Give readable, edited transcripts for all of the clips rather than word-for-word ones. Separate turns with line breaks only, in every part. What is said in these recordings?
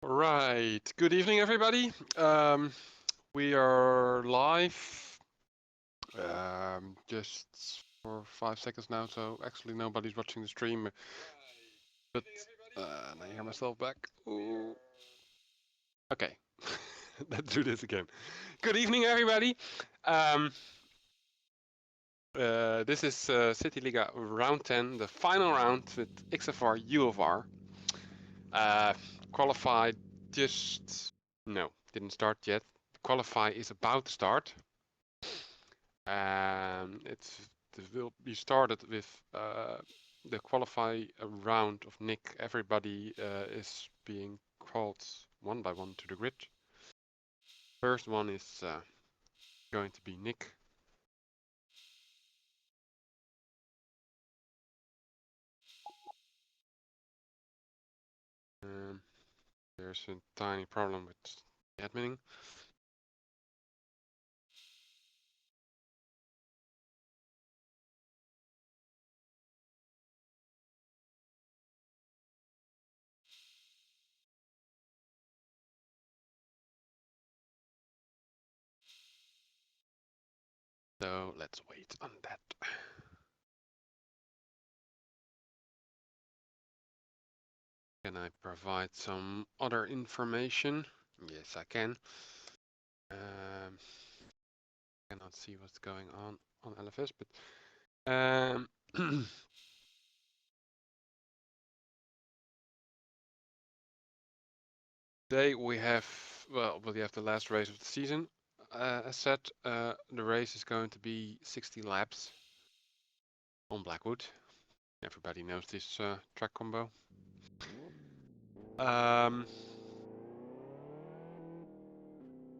Right. Good evening, everybody. We are live just for 5 seconds now, so actually nobody's watching the stream. But I hear myself back. Ooh. Okay, let's do this again. Good evening, everybody. This is CityLiga round 10, the final round with XFR UFR. Qualified just didn't start yet. Qualify is about to start. It will be started with the qualify round of Nick. Everybody is being called one by one to the grid. First one is going to be Nick. There's a tiny problem with adminning. So let's wait on that. Can I provide some other information? Yes, I can. Cannot see what's going on LFS, but today we have we have the last race of the season. As said, the race is going to be 60 laps on Blackwood. Everybody knows this track combo.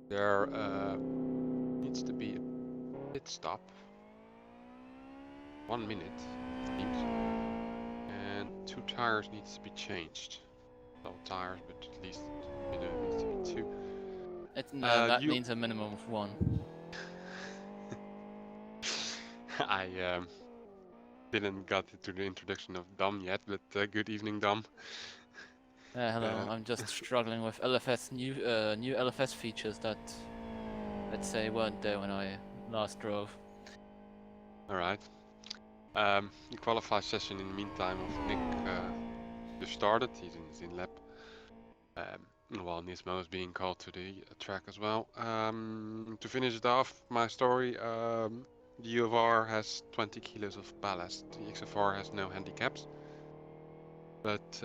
There needs to be a pit stop. 1 minute, and 2 tires needs to be changed. Not tires, but at least it needs to be 2.
That means a minimum of 1.
I didn't got to the introduction of Dom yet, but good evening, Dom.
Hello, I'm just struggling with LFS new LFS features that, let's say, weren't there when I last drove.
Alright. The qualify session in the meantime of Nick just started. He's in lap. While Nismo is being called to the track as well. To finish it off, my story, the UFR has 20 kilos of ballast. The XFR has no handicaps. But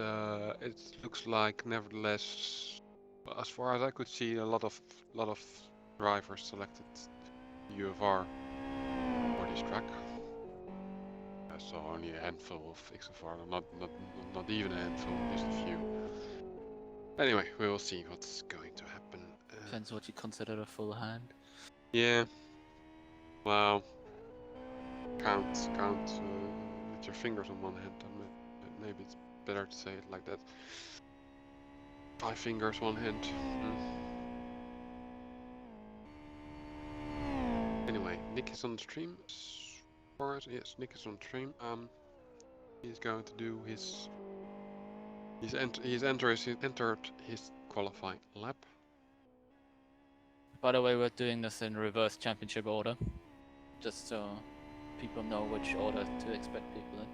it looks like, nevertheless, as far as I could see, a lot of drivers selected UFR for this track. I saw only a handful of XFR, not even a handful, just a few. Anyway, we will see what's going to happen.
Depends what you consider a full hand.
Yeah. Well, count with your fingers on one hand. Maybe it's better to say it like that. 5 fingers, 1 hand. Anyway, Nick is on the stream. Yes, Nick is on stream. He's going to do his. He's entered his qualifying lap.
By the way, we're doing this in reverse championship order, just so people know which order to expect people in.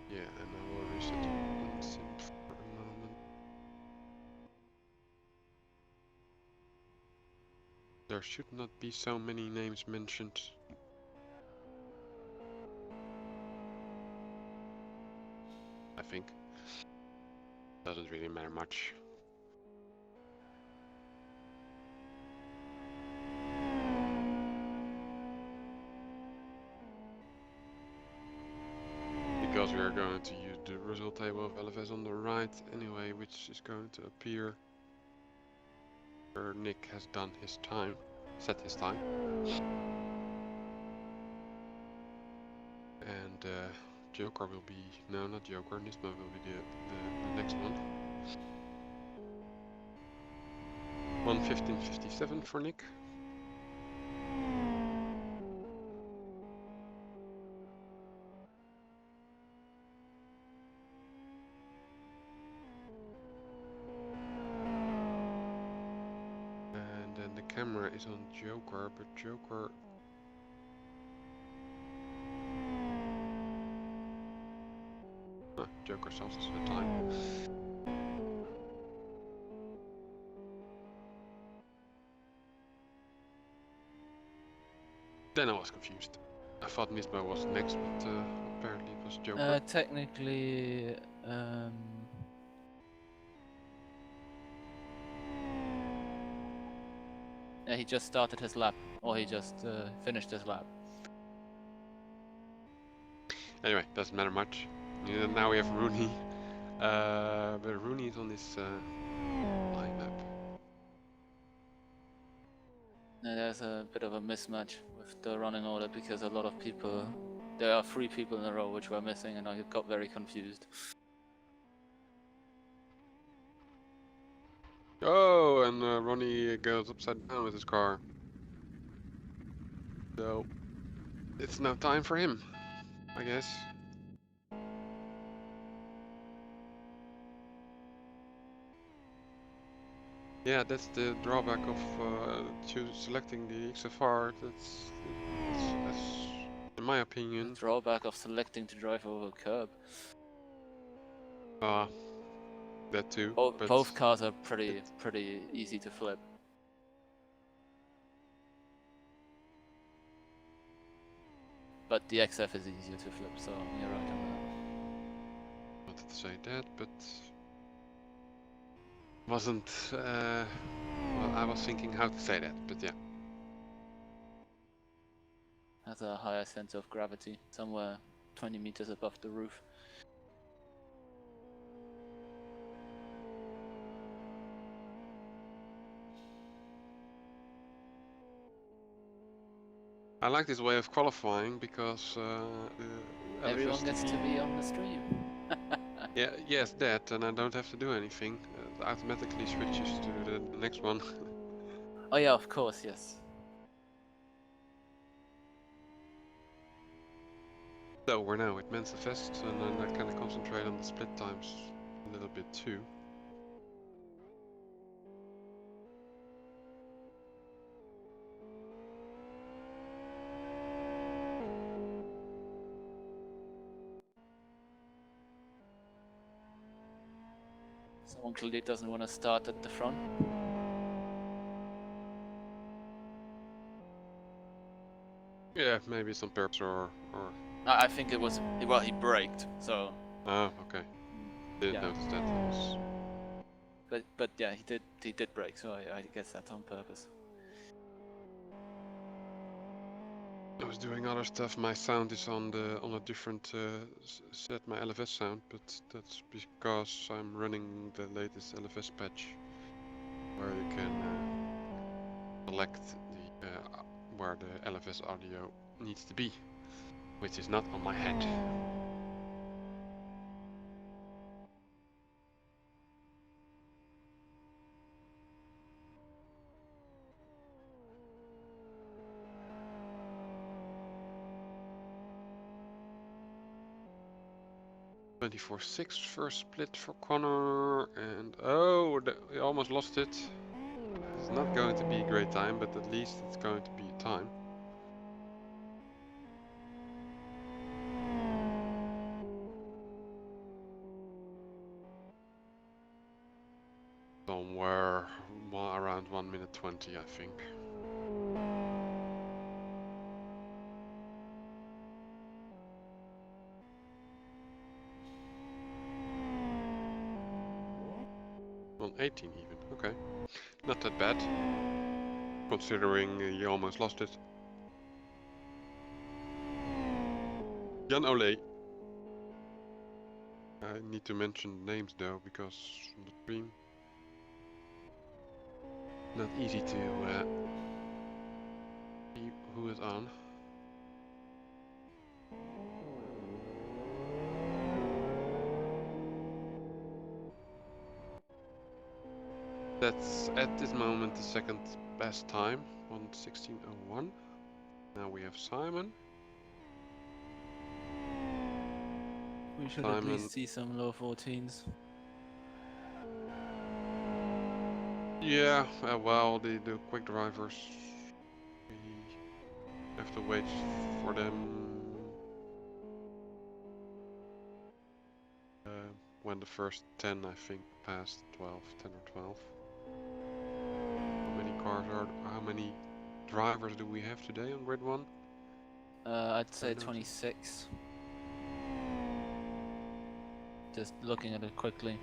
Yeah, and I will reset unsync for a moment. There should not be so many names mentioned. I think. Doesn't really matter much. Because we are going to use the result table of LFS on the right anyway, which is going to appear where Nick has done his time, set his time. And Joker will be, no, not Joker, Nismo will be the next one. 1:15:57 for Nick. camera is on Joker, but Joker... Joker sells us the time. Then I was confused. I thought Nismo was next, but apparently it was Joker.
Technically, yeah, he just started his lap, or he just finished his lap.
Anyway, doesn't matter much. Yeah, now we have Rooney. But Rooney is on this line map.
There's a bit of a mismatch with the running order because a lot of people, there are 3 people in a row which were missing, and I got very confused.
Oh, and Ronnie goes upside down with his car. So it's now time for him, I guess. Yeah, that's the drawback of selecting the XFR. That's in my opinion.
The drawback of selecting to drive over a curb.
That too.
Both cars are pretty easy to flip. But the XF is easier to flip, so you're right on that.
I wanted to say that, but wasn't. Well, I was thinking how to say that, but yeah.
Has a higher center of gravity, somewhere 20 meters above the roof.
I like this way of qualifying because
everyone gets to be on the stream.
Yeah, yes, that, and I don't have to do anything. It automatically switches to the next one.
Oh yeah, of course, yes.
So we're now at Mensa Fest, and then I kind of concentrate on the split times a little bit too.
Someone clearly doesn't want to start at the front.
Yeah, maybe some perps or...
I think it was, well, he braked, so...
Oh, okay. Didn't notice that.
But yeah, he did brake, so I guess that's on purpose.
I was doing other stuff. My sound is on a different set, my LFS sound, but that's because I'm running the latest LFS patch, where you can select the where the LFS audio needs to be, which is not on my head. (24.6) first split for Connor, and oh, we almost lost it. It's not going to be a great time, but at least it's going to be a time. Somewhere around 1 minute 20, I think. On 18 even, okay. Not that bad, considering you almost lost it. Jan Ole. I need to mention names though, because on the stream, not easy to see who is on. That's at this moment the second best time on 16:01. Now we have Simon.
We should at least see some low 14s.
Yeah, well, the quick drivers, we have to wait for them uh, when the first 10, I think, passed 12, 10 or 12. How many drivers do we have today on grid 1?
I'd say 26. Just looking at it quickly.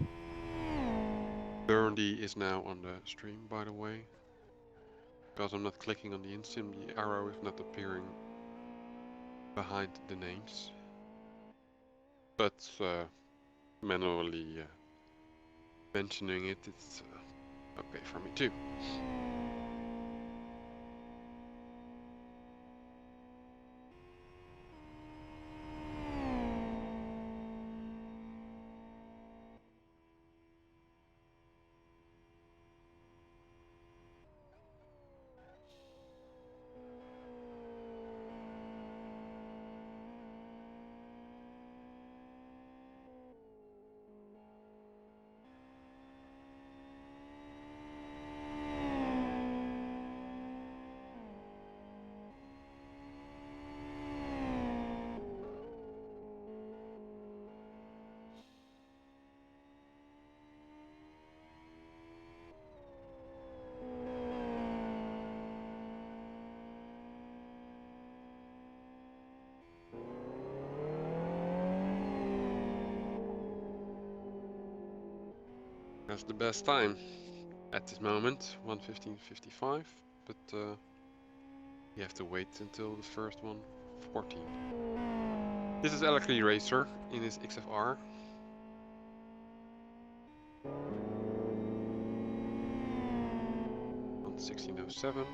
Burndy is now on the stream, by the way. Because I'm not clicking on the insim, the arrow is not appearing behind the names. But manually mentioning it, it's okay for me too. That's the best time at this moment, 1:15:55. But you have to wait until the first 1:14. This is Alakli Racer in his XFR. On 16:07.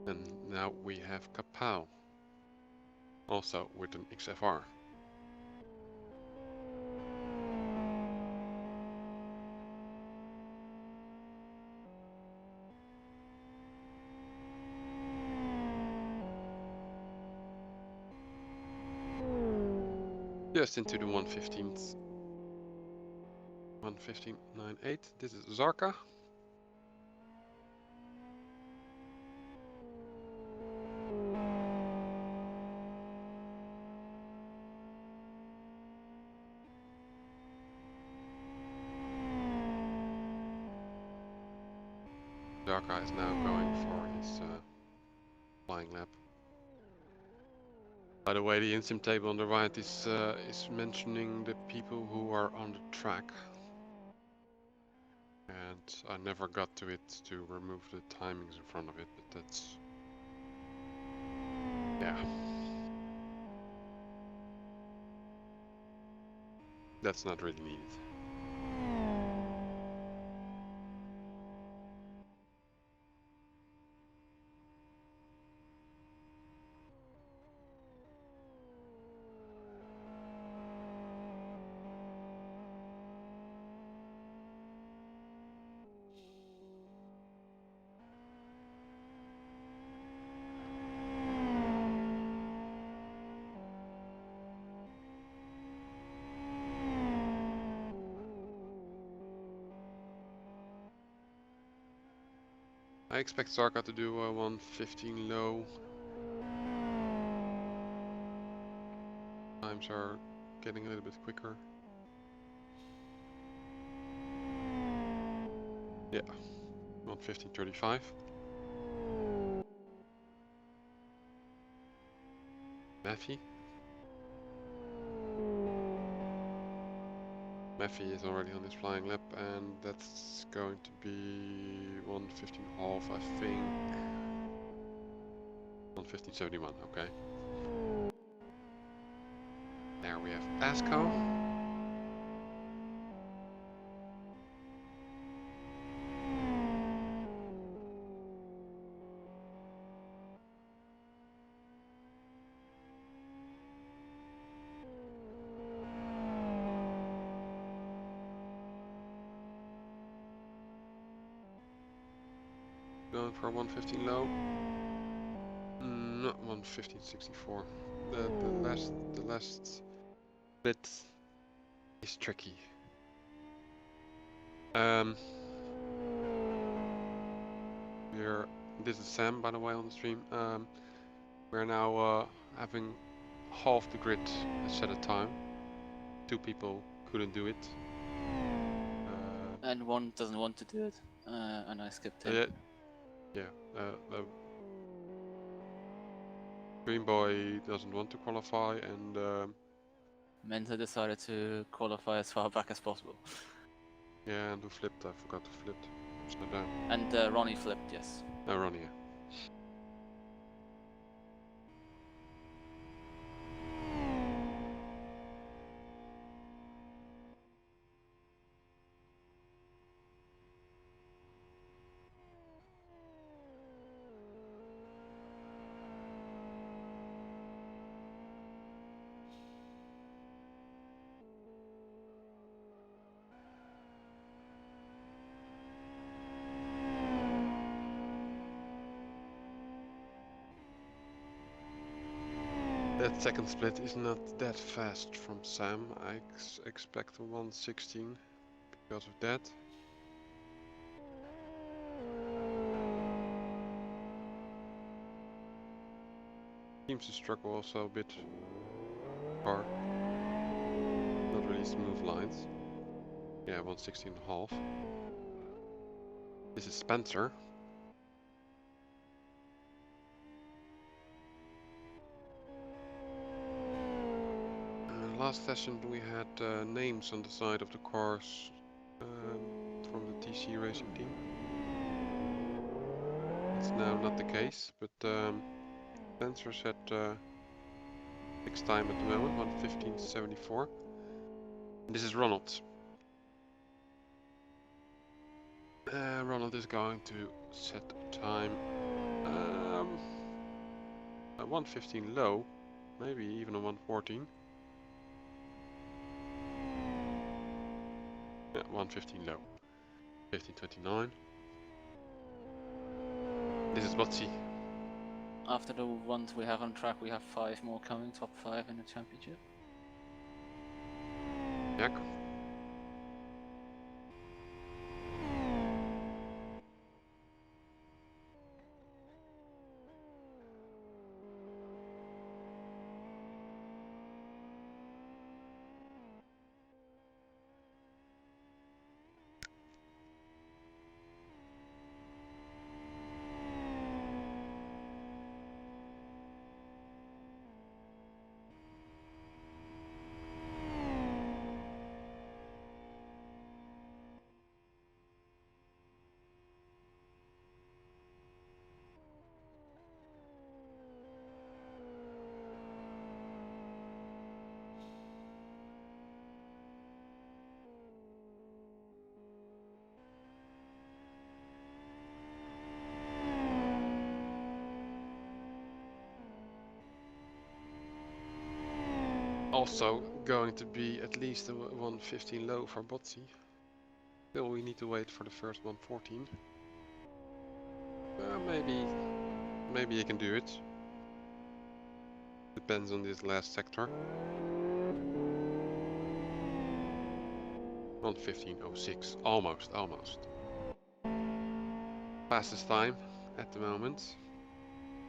And now we have Kapow, also with an XFR. Just into the 1:15th. 1:15:98. This is Zarka. Zarka is now going for his flying lap. By the way, the insim table on the right is mentioning the people who are on the track. And I never got to it to remove the timings in front of it, but that's... yeah. That's not really needed. I expect Zarka to do a 1:15 low. Times are getting a little bit quicker. Yeah, 1:15:35. Maffey. Maffey is already on his flying lap, and that's going to be 1:15.5, I think. 1:15:71, okay. There we have Asco. Going for a 1:15 low. Not 1:15:64. The last bit is tricky. Um, this is Sam, by the way, on the stream. We're now having half the grid set a time. 2 people couldn't do it.
And one doesn't want to do it, and I skipped him.
The Green Boy doesn't want to qualify, and
Mentor decided to qualify as far back as possible.
yeah, and who flipped? I forgot who flipped. Upside down.
And Ronnie flipped, yes.
No, Ronnie. Yeah. That second split is not that fast from Sam. I expect a 116 because of that. Seems to struggle also a bit. Car. Not really smooth lines. Yeah, 116 and a half. This is Spencer. Last session we had names on the side of the cars from the TC racing team. It's now not the case, but Spencer's at 6th time at the moment, 1:15.74. This is Ronald. Ronald is going to set time at 1:15 low, maybe even a 1:14. Yeah, 1:15 low. 15:29. This is Watsy.
After the ones we have on track, we have 5 more coming, top 5 in the championship.
Jack. Also going to be at least a 1:15 low for Botsy. Still we need to wait for the first 1:14. Maybe he can do it. Depends on this last sector. 1:15.06, almost. Fastest time at the moment.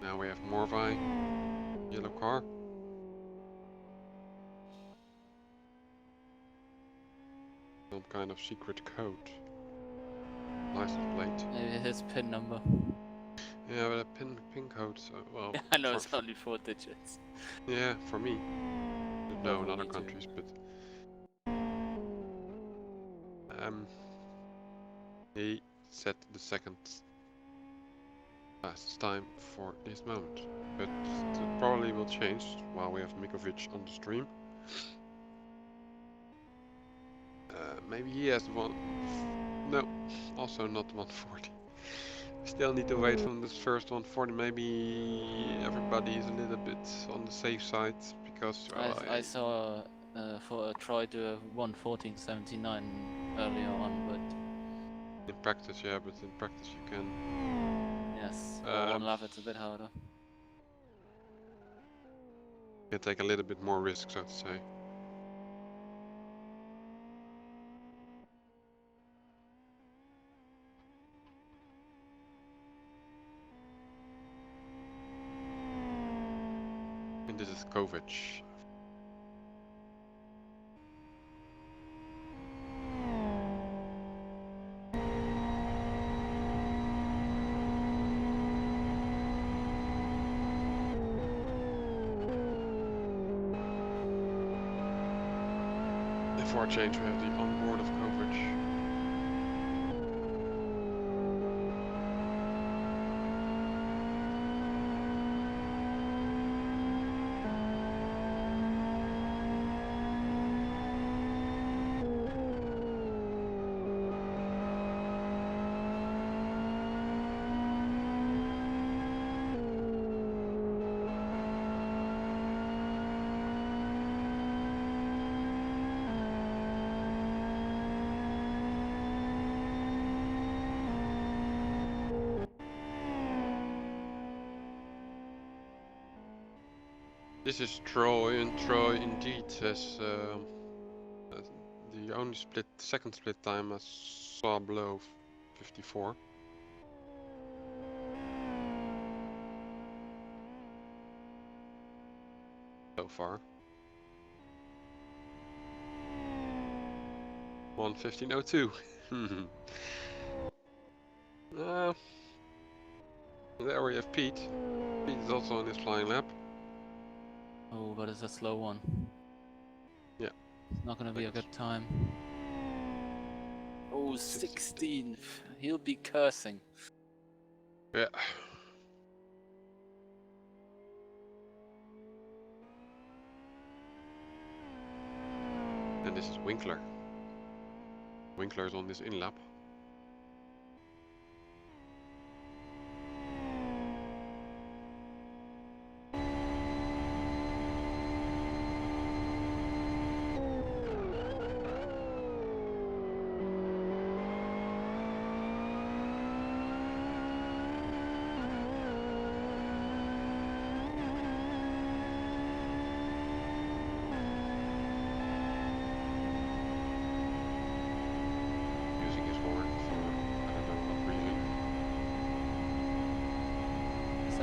Now we have Morvai, yellow car. Some kind of secret code. License plate.
Maybe his PIN number.
Yeah, but a pin code, well...
I know it's only 4 digits.
Yeah, for me.
Well,
No, in
for
other
me
countries,
too.
but... He set the second fastest time for this moment. But it probably will change while we have Mikovic on the stream. Maybe he has one... No, also not 1:40. Still need to wait from this first 1:40. Maybe everybody is a little bit on the safe side because well,
I saw for Troy do a 1:14.79 earlier on, but
in practice, yeah, but in practice you can.
yes, for one lap it's a bit harder.
You can take a little bit more risk, so to say. This is Kovic. For a change, we have the onboard of Kovic. This is Troy, and Troy indeed has the only second split time I saw below 54. So far. 1:15:02. There we have Pete. Pete is also on his flying lap.
Oh, but it's a slow one.
Yeah.
It's not gonna be a good time. Oh, 16th. He'll be cursing.
Yeah. And this is Winkler. Winkler is on this in lap.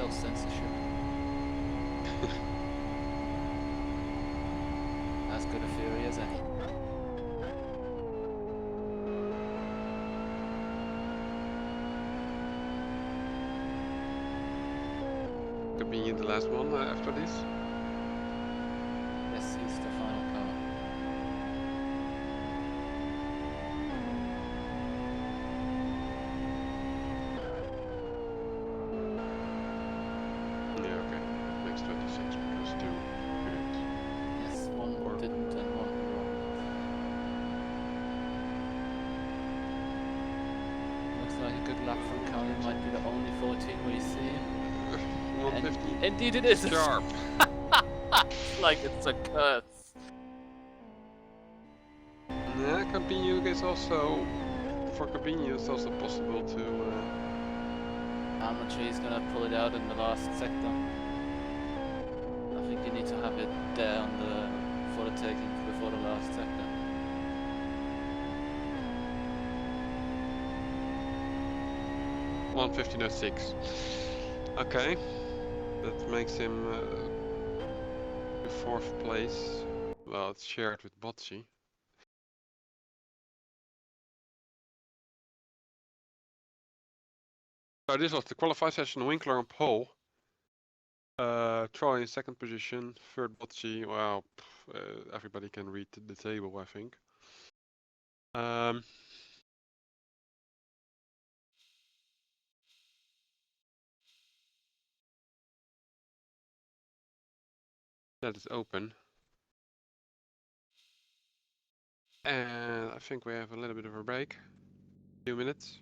Censorship. As good a theory as any.
Could be in the last one after this.
Yes, he's the final car.
Yeah, okay. Makes 26 because 2 didn't.
Yes, one didn't and one wrong. Looks like a good lap from Karen. Might be the only 14 we see.
150.
Indeed it is.
Sharp.
Like it's a curse.
Yeah, Campino is also, for Campino it's also possible to...
I'm not sure he's gonna pull it out in the last sector. I think you need to have it there on for the taking before the last sector.
$1:15:06. Okay, that makes him to 4th place. Well, it's shared with Bocci. So this was the qualify session. Winkler on pole. Troy in 2nd position. 3rd Bocci. Well, everybody can read the table, I think. That is open. And I think we have a little bit of a break. A few minutes.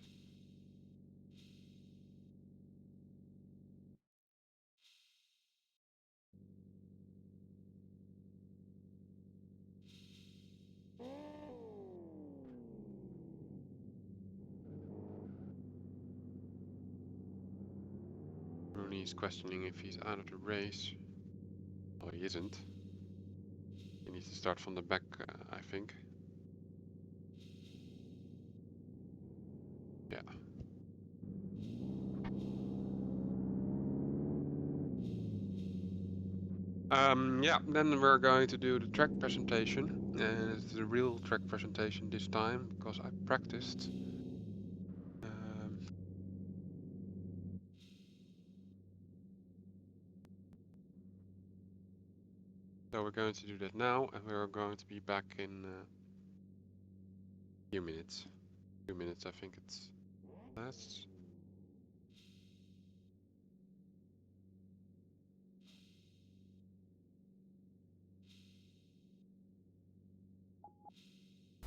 Rooney is questioning if he's out of the race. Oh, he isn't. He needs to start from the back, I think. Yeah. Yeah, then we're going to do the track presentation, and it's a real track presentation this time because I practiced. So we're going to do that now, and we're going to be back in a few minutes. Few minutes, I think it's lasts.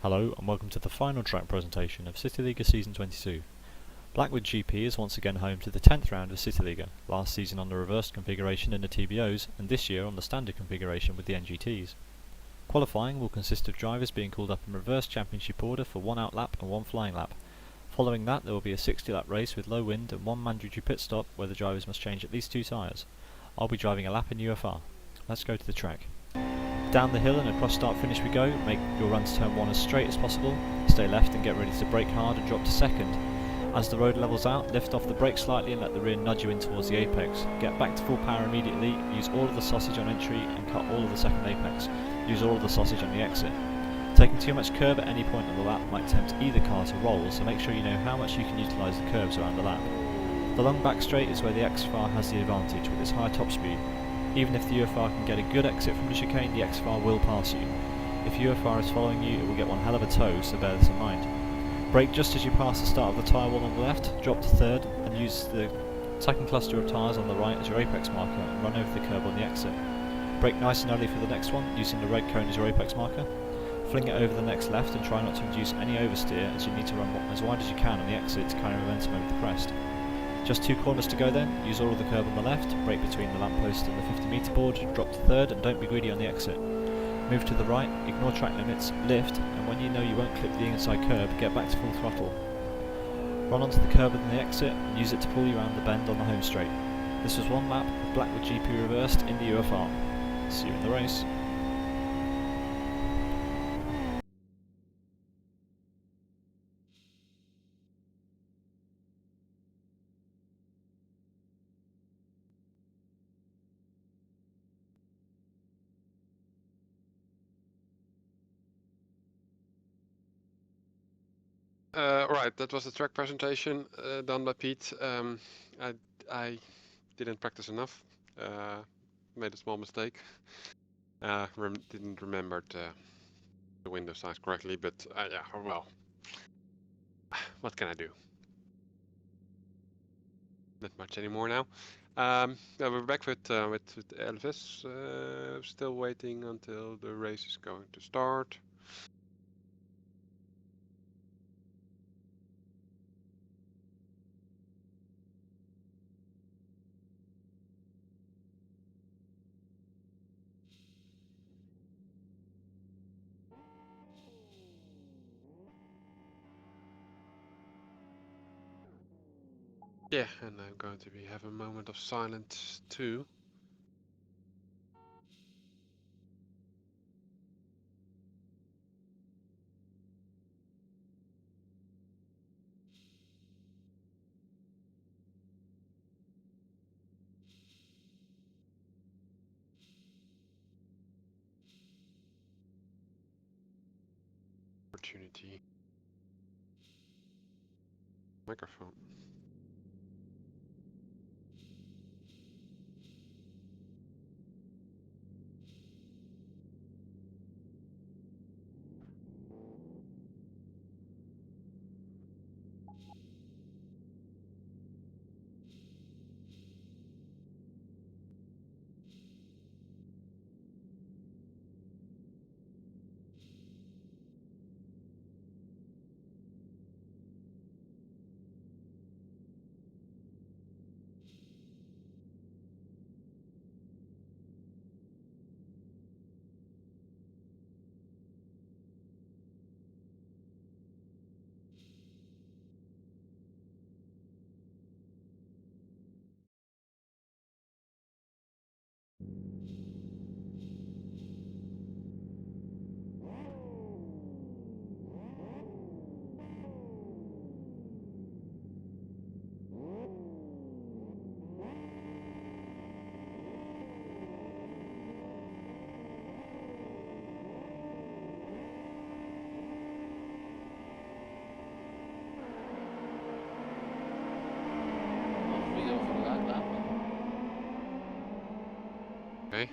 Hello and welcome to the final track presentation of CityLiga Season 22. Blackwood GP is once again home to the 10th round of CityLiga, last season on the reversed configuration in the TBOs and this year on the standard configuration with the NGTs. Qualifying will consist of drivers being called up in reverse championship order for 1 out lap and 1 flying lap. Following that there will be a 60 lap race with low wind and 1 mandatory pit stop where the drivers must change at least 2 tyres. I'll be driving a lap in UFR. Let's go to the track. Down the hill and across start finish we go. Make your run to turn 1 as straight as possible, stay left and get ready to brake hard and drop to second. As the road levels out, lift off the brake slightly and let the rear nudge you in towards the apex. Get back to full power immediately, use all of the sausage on entry and cut all of the second apex. Use all of the sausage on the exit. Taking too much curb at any point on the lap might tempt either car to roll, so make sure you know how much you can utilise the curbs around the lap. The long back straight is where the XFR has the advantage with its high top speed. Even if the UFR can get a good exit from the chicane, the XFR will pass you. If UFR is following you, it will get one hell of a tow, so bear this in mind. Brake just as you pass the start of the tyre wall on the left, drop to third, and use the second cluster of tyres on the right as your apex marker and run over the curb on the exit. Brake nice and early for the next one, using the red cone as your apex marker. Fling it over the next left and try not to induce any oversteer as you need to run as wide as you can on the exit to carry momentum over the crest. Just 2 corners to go then, use all of the curb on the left, brake between the lamppost and the 50 metre board, drop to third and don't be greedy on the exit. Move to the right, ignore track limits, lift, and when you know you won't clip the inside curb, get back to full throttle. Run onto the curb on the exit and use it to pull you around the bend on the home straight. This was 1 lap with Blackwood GP reversed in the UFR. See you in the race.
Right, that was the track presentation done by Pete. I didn't practice enough. Made a small mistake. Didn't remember the window size correctly, but yeah, well, what can I do? Not much anymore now. Yeah, we're back with Elvis. Still waiting until the race is going to start. Yeah, and I'm going to have a moment of silence too. Opportunity. Microphone. Okay.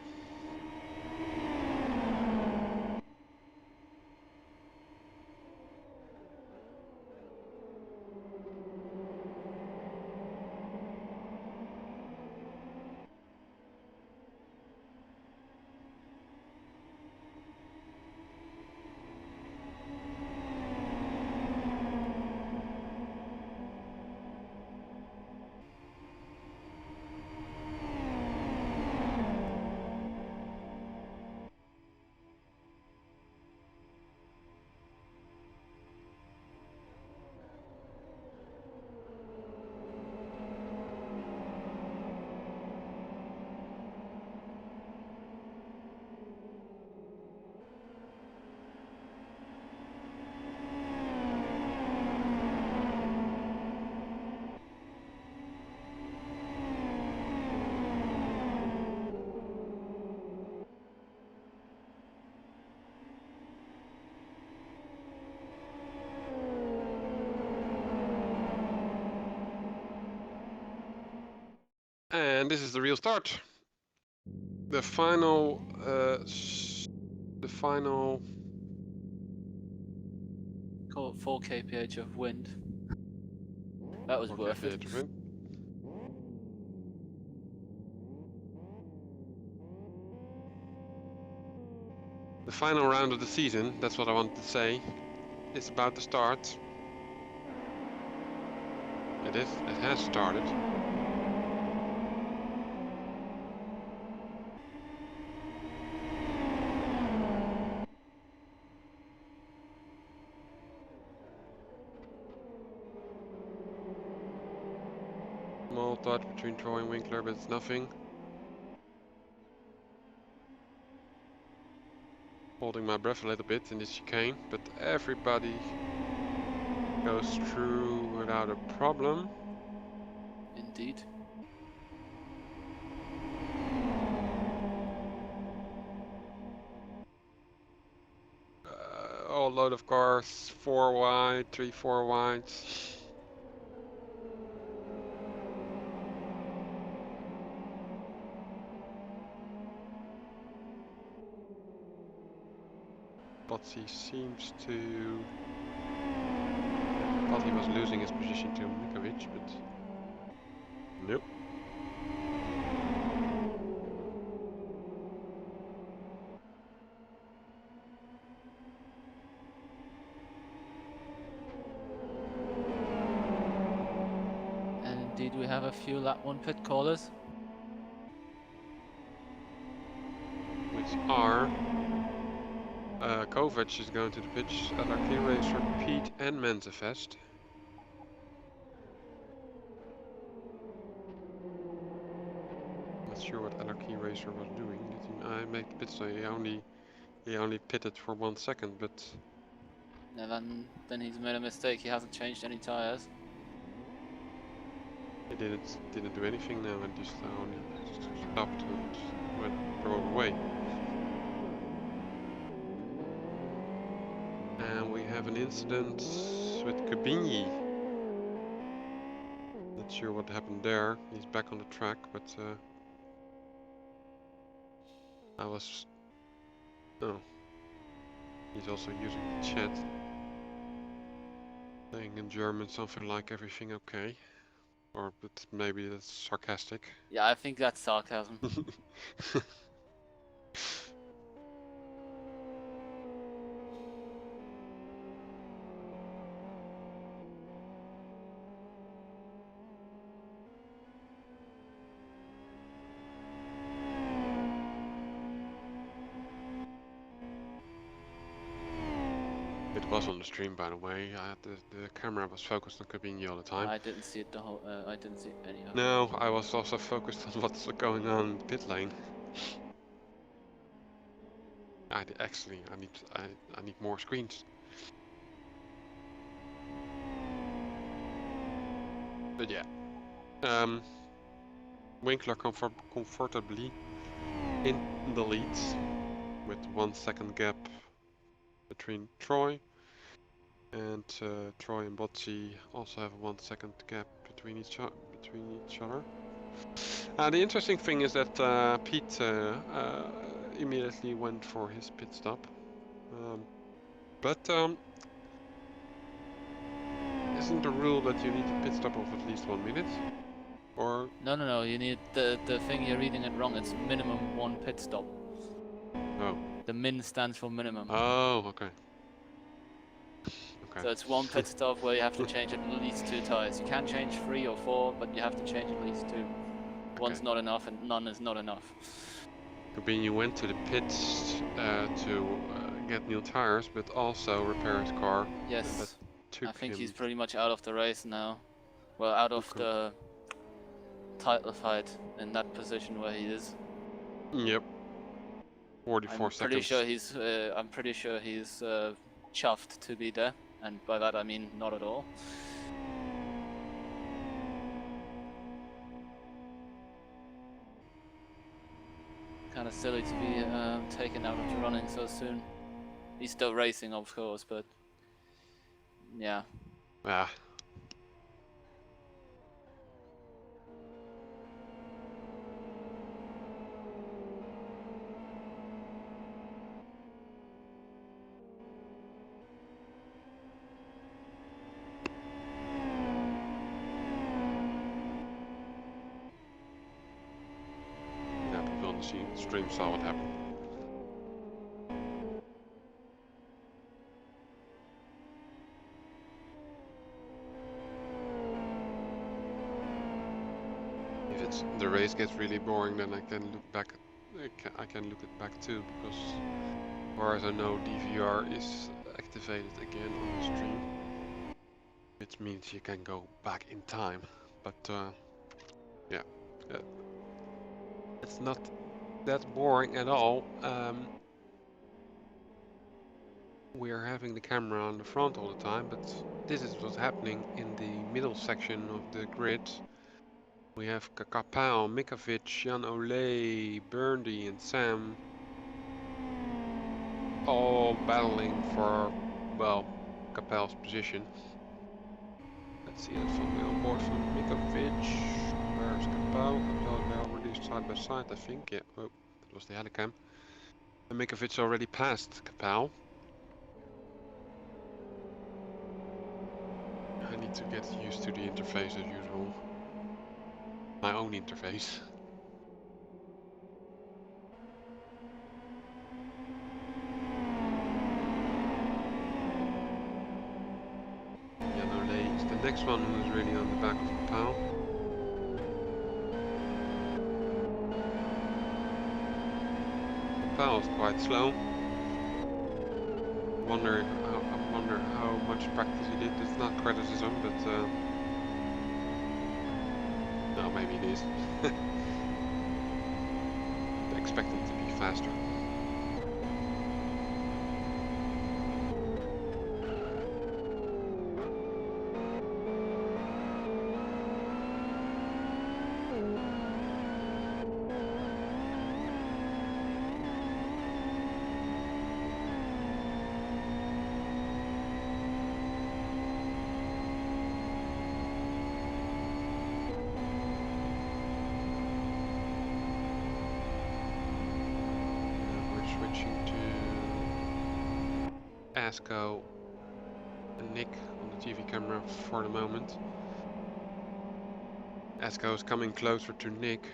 And this is the real start. The final,
Caught 4 kph of wind. That was worth it.
The final round of the season, that's what I wanted to say, is about to start. It has started. Small touch between Troy and Winkler, but it's nothing. Holding my breath a little bit in this chicane, but everybody goes through without a problem.
Indeed.
Whole load of cars, 4 wide, 3, 4 wide. Botsy seems to... thought he was losing his position to Mikovic, but nope.
And indeed we have a few lap 1 pit callers.
Which are... Kovac is going to the pitch, LRT Racer, Pete and Mensefest. Not sure what LRT Racer was doing. Did he make the pit stop? He only pitted for 1 second, but
And then he's made a mistake. He hasn't changed any tires.
he didn't do anything now and just only stopped and drove away. And we have an incident with Kabinyi. Not sure what happened there. He's back on the track, but I was... oh. He's also using the chat. Saying in German something like everything okay. Or but maybe that's sarcastic.
Yeah, I think that's sarcasm.
It was on the stream, by the way. The camera was focused on Kabinyi all the time.
I didn't see it the whole. I didn't see any of it.
No, I was also focused on what's going on in the pit lane. I need more screens. But yeah, Winkler comfortably in the lead with 1 second gap between Troy, and Troy and Botsy also have a 1 second gap between each other. The interesting thing is that Pete immediately went for his pit stop. But isn't the rule that you need a pit stop of at least 1 minute? Or
No. You need the thing. You're reading it wrong. It's minimum 1 pit stop.
oh,
The min stands for minimum.
oh, okay. Okay.
So it's 1 pit stop where you have to change at least 2 tires. You can change 3 or 4, but you have to change at least 2. One's not enough and none is not enough.
Could be you went to the pits to get new tires, but also repair his car.
Yes,
Took
I think
him.
he's pretty much out of the race now. Well, out of
Okay.
the title fight in that position where he is.
Yep. 44 seconds.
I'm pretty sure he's chuffed to be there, and by that I mean not at all. Kind of silly to be taken out of the running so soon. He's still racing, of course, but yeah.
Ah. Yeah, people on the stream saw what happened. If the race gets really boring, then I can look back. I can look it back too, because as far as I know, DVR is activated again on the stream, which means you can go back in time. But yeah, it's not that boring at all. We are having the camera on the front all the time, but this is what's happening in the middle section of the grid. We have Kapal, Mikovic, Jan Ole, Burndy and Sam all battling for, well, Kapal's position. Let's see that from the onboard from Mikovic. Where's Kapal? Kapal, they're already side by side, I think. Yeah, oh, that was the helicam. And Mikovic already passed Kapal. I need to get used to the interface as usual. My own interface. Jan is the next one who is really on the back of Kapal. Kapal is quite slow. I wonder how much practice he did. It's not criticism, but no, maybe it is. I expect him to be faster. Asco and Nick on the TV camera for the moment. Asco is coming closer to Nick.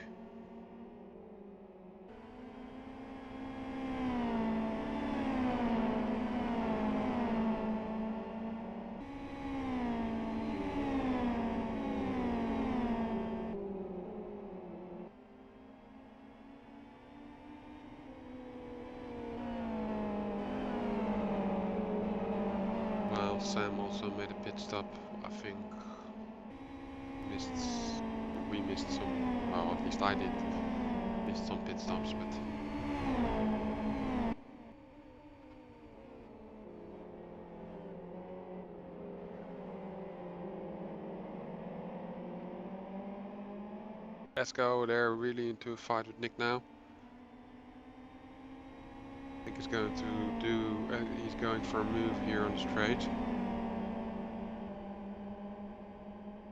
Sam also made a pit stop, I think. We missed some, well, at least I did, missed some pit stops, but Esco, they're really into a fight with Nick now. I think he's going to do, he's going for a move here on the straight.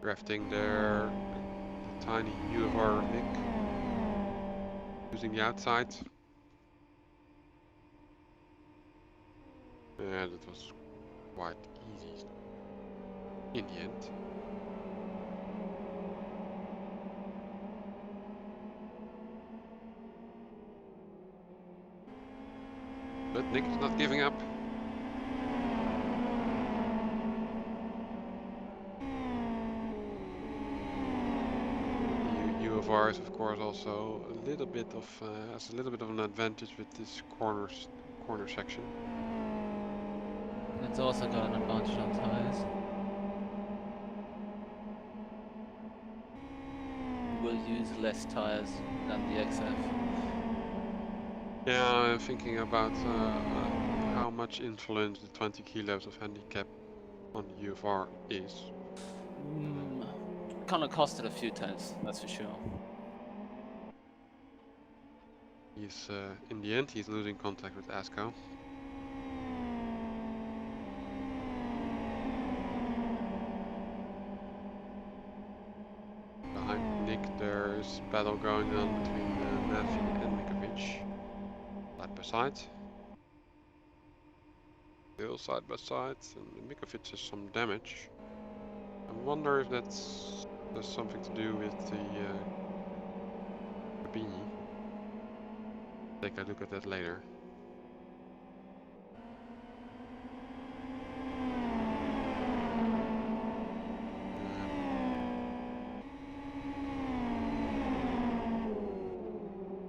Drafting their tiny UFR Nick. using the outside. Yeah, that was quite easy in the end. But Nick is not giving up. UFR is of course also a little bit of has a little bit of an advantage with this corner section.
It's also got an advantage on tires. We'll use less tires than the XF.
Yeah, I'm thinking about how much influence the 20 kilos of handicap on the UFR is.
Kind of cost it a few times, that's for sure.
He's in the end he's losing contact with Asco. Behind Nick there's battle going on between Matthew and Mikovic. Side by side. Still side by side, and Mikovic has some damage. I wonder if that's something to do with the cabine. Take a look at that later.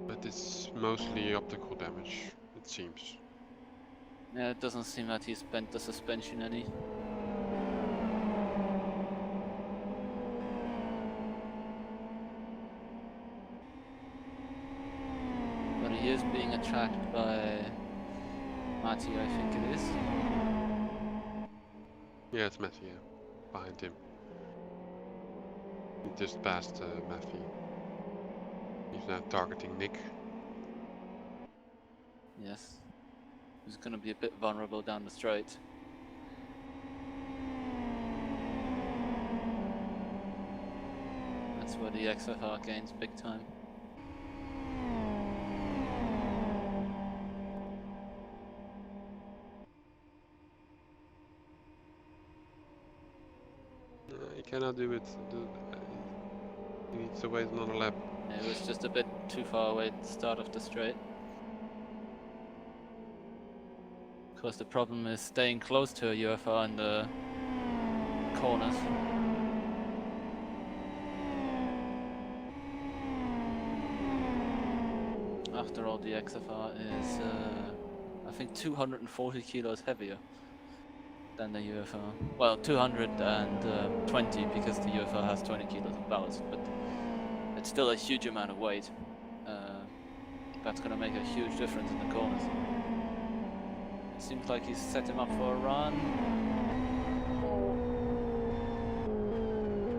But it's mostly optical damage, it seems.
Yeah, it doesn't seem that he's bent the suspension any. But he is being attacked by Mati, I think it is.
Yeah, it's Matthew, yeah. Behind him. He just passed Matthew. He's now targeting Nick.
Yes. He's gonna be a bit vulnerable down the straight. That's where the XFR gains big time.
He cannot do it. He needs to wait another lap.
It was just a bit too far away at the start of the straight. Of course, the problem is staying close to a UFR in the corners. After all, the XFR is, I think, 240 kilos heavier than the UFR. Well, 220 because the UFR has 20 kilos of ballast, but it's still a huge amount of weight. That's going to make a huge difference in the corners. It seems like he's set him up for a run.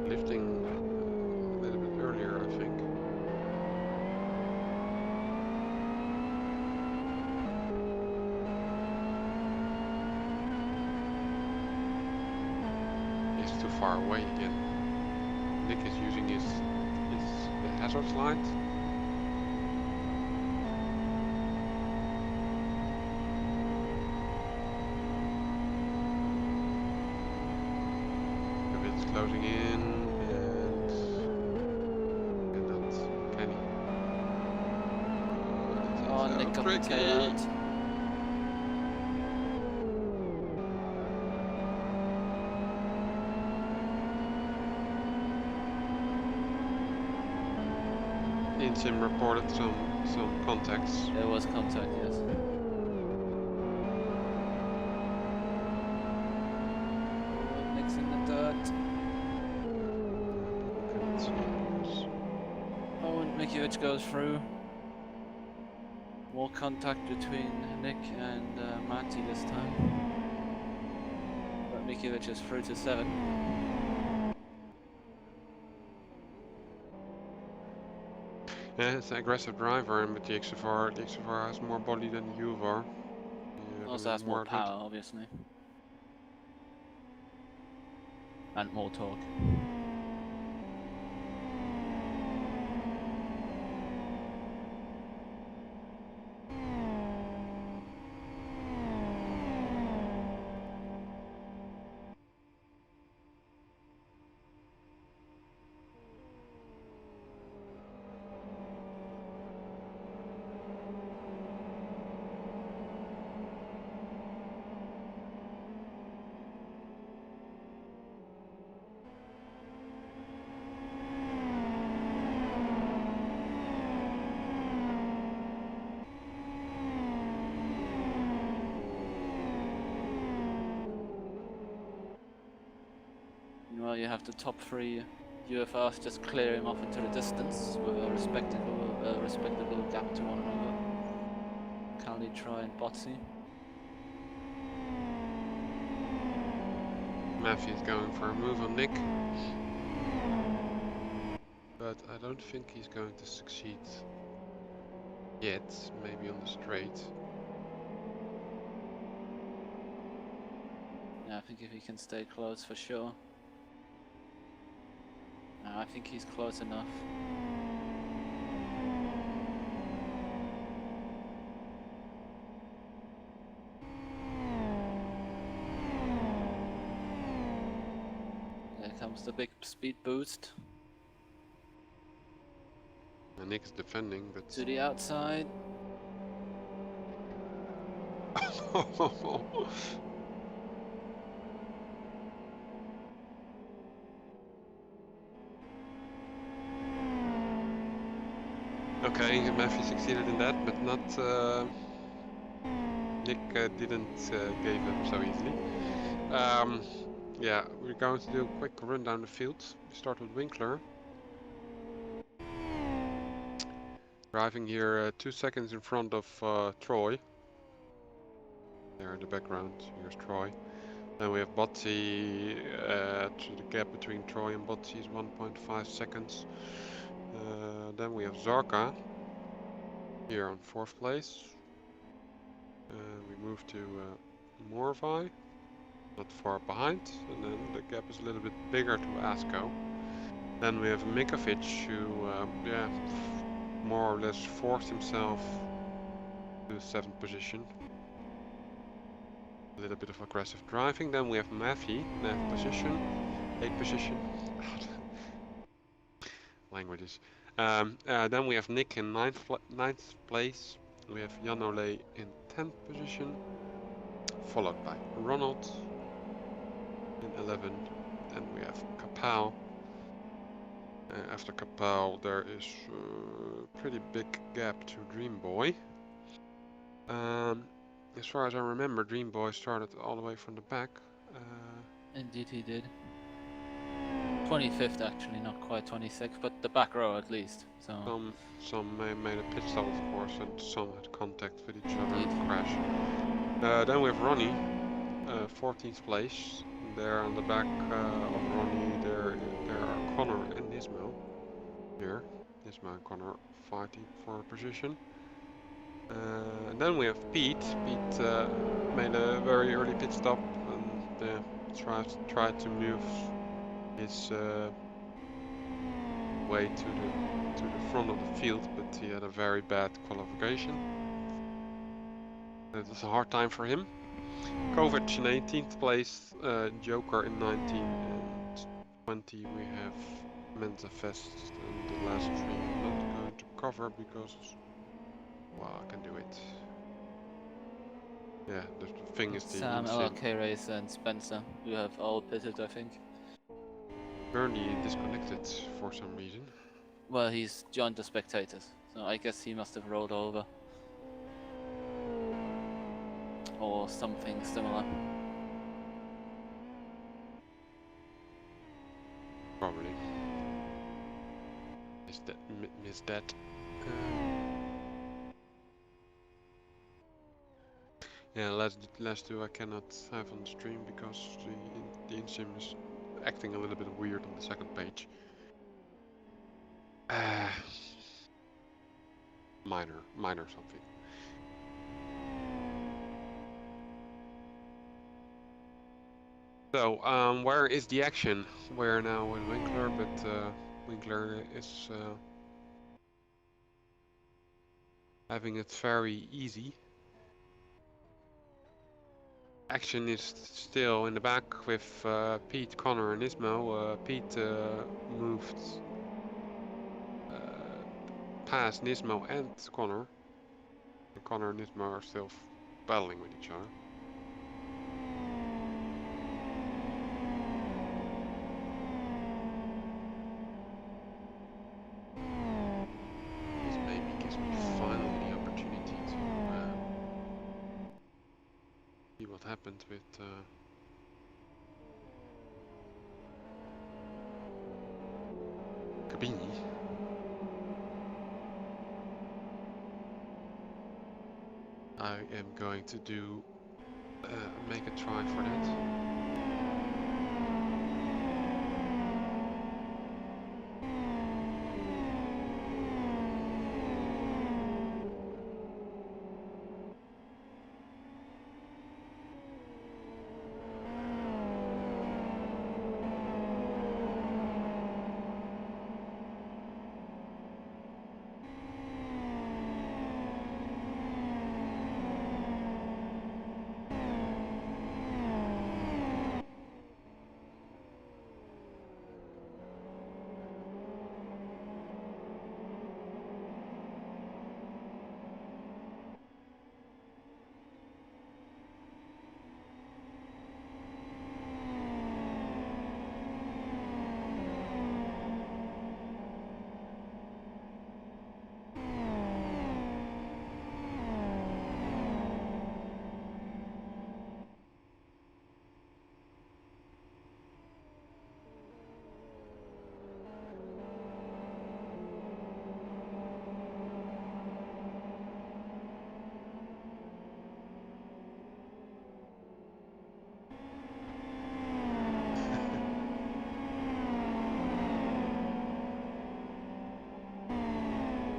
Lifting a little bit earlier, I think. He's too far away again. Nick is using his hazard slide. It's closing in and not Kenny.
Oh, Nick got the tail out.
Insim reported some contacts.
There was contact, yes. Nick's in the dirt. Oh, and Mikiewicz goes through. More contact between Nick and Mati this time. But Mikiewicz is through to 7.
Yeah, it's an aggressive driver, and with the XFR has more body than the UFR.
Also has more power, obviously. And more torque. Meanwhile, you have the top 3 UFRs just clearing off into the distance with a respectable gap to one another. Kali, Troy, and Botsy.
Matthew's going for a move on Nick. But I don't think he's going to succeed yet. Maybe on the straight.
Yeah, I think if he can stay close for sure. No, I think he's close enough. There comes the big speed boost.
And Nick is defending, but
To the outside.
Okay, Matthew succeeded in that, but not Nick didn't give up so easily. Yeah, we're going to do a quick run down the field. We start with Winkler. Driving here 2 seconds in front of Troy. There in the background, here's Troy. Then we have Botsy, the gap between Troy and Botsy is 1.5 seconds. Then we have Zarka, here on 4th place. We move to Morvai, not far behind, and then the gap is a little bit bigger to Asko. Then we have Mikovic, who yeah, more or less forced himself to the 7th position. A little bit of aggressive driving. Then we have Matthew, 9th position, 8th position. Languages. Then we have Nick in 9th place. We have Jan Ole in 10th position, followed by Ronald in 11. Then we have Kapal. After Kapal, there is a pretty big gap to Dream Boy. As far as I remember, Dream Boy started all the way from the back.
Indeed he did. 25th actually, not quite 26th, but the back row at least. So
some made a pit stop, of course, and some had contact with each other
Indeed.
and crash. Then we have Ronnie, 14th place. There on the back of Ronnie, there are Connor and Nismo. Here, Nismo and Connor fighting for a position. And then we have Pete. Pete made a very early pit stop and tried to move his way to the front of the field, but he had a very bad qualification. It was a hard time for him. Kovac in 18th place, Joker in 19 and 20 we have Mensa Fest, and the last 3 I'm not going to cover because, well, I can do it. Yeah, the thing is the
Sam,
insim.
LRK Racer, and Spencer, who have all pitted, I think.
Bernie disconnected for some reason.
Well, he's joined the spectators, so I guess he must have rolled over. Or something similar.
Probably. Missed that. Yeah, last two I cannot have on stream because the insim is acting a little bit weird on the second page. Minor something. So, where is the action? We're now with Winkler, but Winkler is having it very easy. Action is still in the back with Pete, Connor, and Ismo. Pete moved past Nismo and Connor. And Connor and Nismo are still battling with each other. This maybe gives me finally the opportunity to see what happened with I am going to do make a try for that.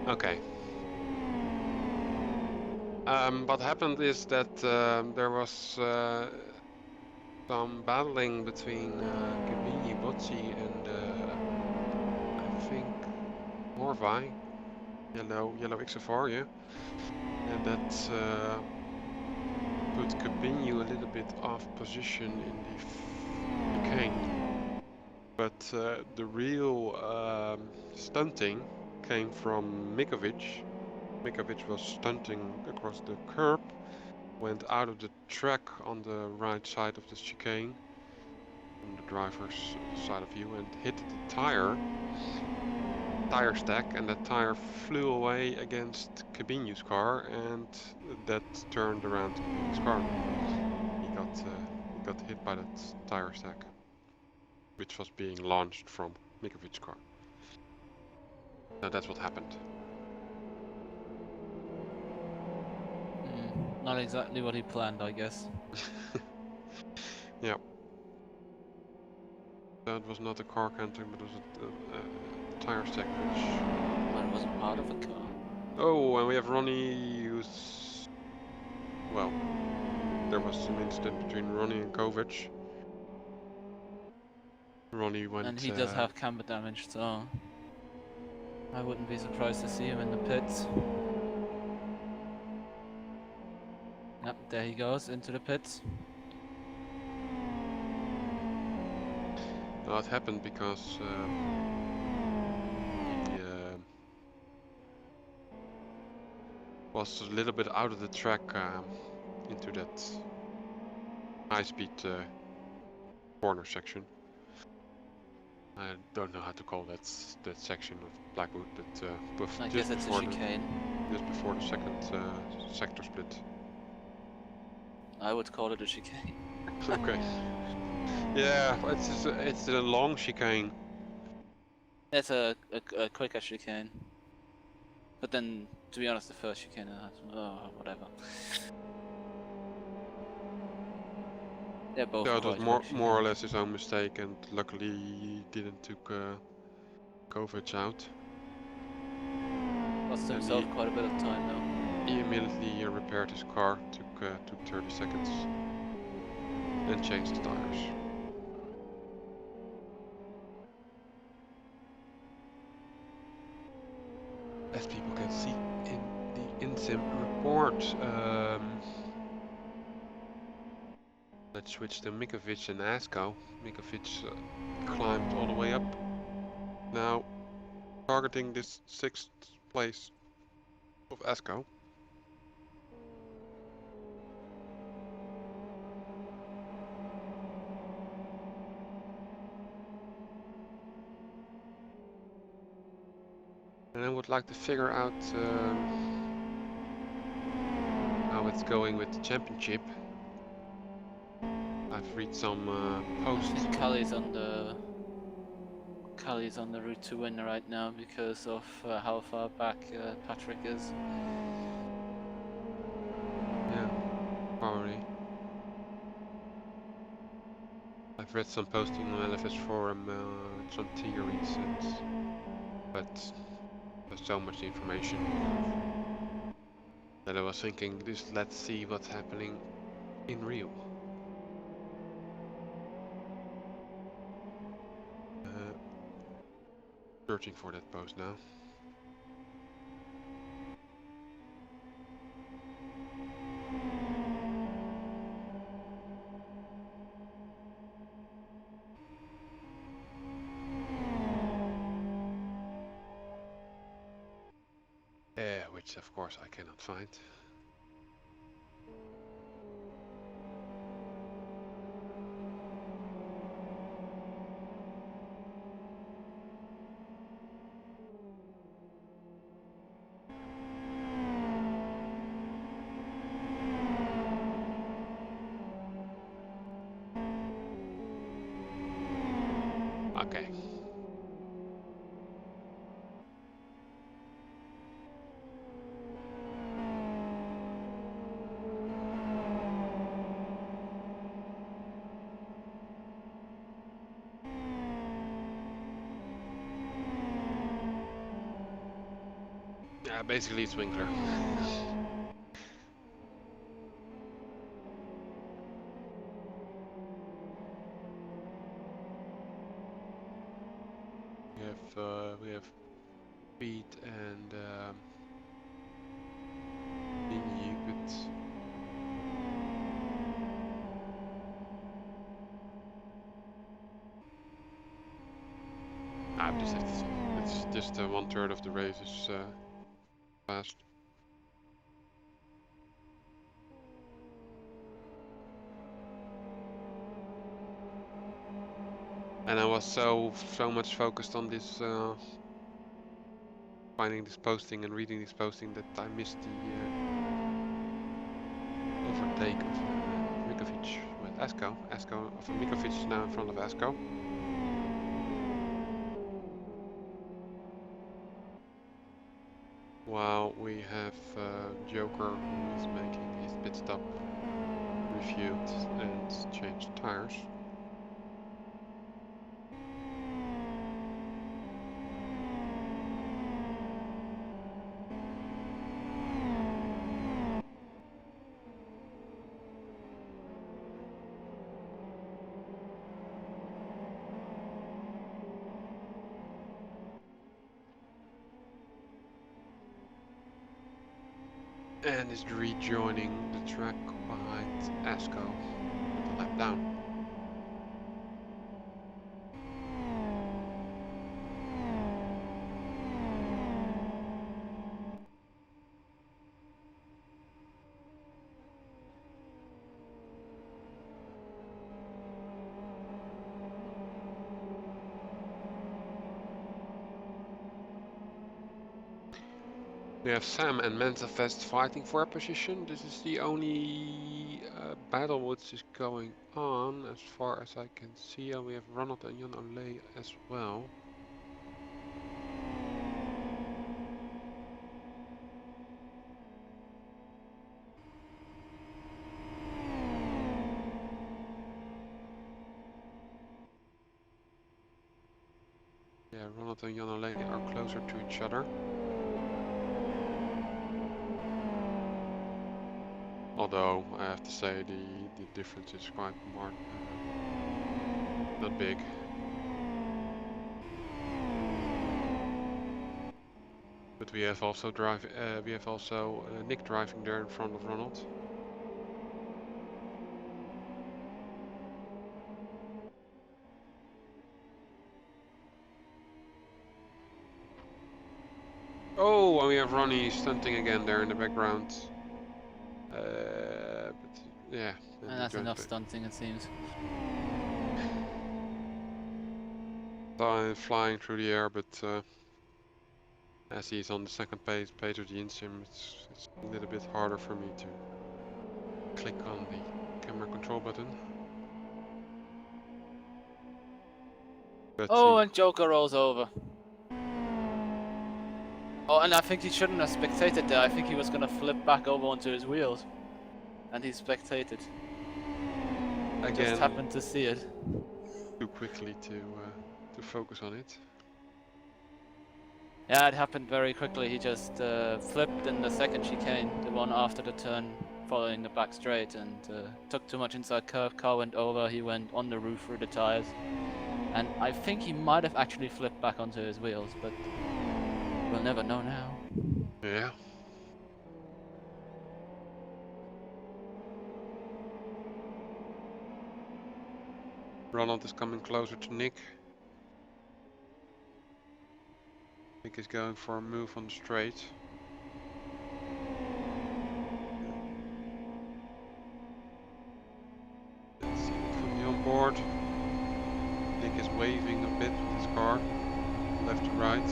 Okay. What happened is that there was some battling between Gabini, Bocci, and I think Morvai, yellow XFR, yeah, and that put Gabini a little bit off position in the chicane. But the real stunting came from Mikovic. Mikovic was stunting across the curb, went out of the track on the right side of the chicane, from the driver's side of view, and hit the tire stack, and that tire flew away against Cabinu's car, and that turned around Cabinu's car. He got hit by that tire stack, which was being launched from Mikovic's car. So that's what happened.
Not exactly what he planned, I guess.
Yeah. That was not a car canting, but it was a tire stack which...
Well, it wasn't part of a car.
Oh, and we have Ronnie who's... Well, there was some incident between Ronnie and Kovic. Ronnie went...
And he does have camber damage, so I wouldn't be surprised to see him in the pits. Yep, there he goes, into the pits.
Well, it happened because he was a little bit out of the track into that high-speed corner section. I don't know how to call that section of Blackwood, but
I guess it's a chicane.
Just before the second sector split.
I would call it a chicane.
Okay. Yeah, it's a long chicane.
It's a quicker chicane. But then, to be honest, the first chicane, whatever. They're both.
So it was more or less his own mistake, and luckily he didn't took Kovic out.
Lost himself quite a bit of time though.
He immediately repaired his car, took 30 seconds, and changed the tires. As people can see in the InSim report, let's switch to Mikovic and Asko. Mikovic climbed all the way up. Now, targeting this 6th place of Asko. And I would like to figure out how it's going with the championship. I've read some posts.
I think Callie's on the route to win right now because of how far back Patrick is.
probably. I've read some posting on LFS forum, some theories, but there's so much information that I was thinking, just let's see what's happening in real. Searching for that post now. Which of course I cannot find. Okay. Yeah, basically it's Winkler. We have Pete and Dingy, but I just have to see. It's just 1/3 of the race is fast. And I was so much focused on this, finding this posting and reading this posting, that I missed the overtake of Mikovic with Asko. Mikovic is now in front of Asko. While we have Joker, who is making his pit stop, refueled and changed tires. And is rejoining the track behind Asko with a lap down. We have Sam and Mensafest fighting for a position. This is the only battle which is going on as far as I can see. And we have Ronald and Jan Olé as well. Yeah, Ronald and Jan Olé are closer to each other. Although I have to say the difference is quite not big. But we have also Nick driving there in front of Ronald. Oh, and we have Ronnie stunting again there in the background. But yeah.
And that's enough stunting, it seems.
Flying through the air, but as he's on the second page of the InSim, it's a little bit harder for me to click on the camera control button. But
oh, and Joker rolls over. Oh, and I think he shouldn't have spectated there. I think he was gonna flip back over onto his wheels. and he spectated.
Again,
Just happened to see it.
too quickly to focus on it.
Yeah, it happened very quickly. He just flipped in the second chicane, the one after the turn following the back straight, and took too much inside curve. Car went over, he went on the roof through the tires. And I think he might have actually flipped back onto his wheels, but we'll never know now.
Yeah. Ronald is coming closer to Nick. Nick is going for a move on the straight. Let's see Nick fully on board. Nick is waving a bit with his car, left to right.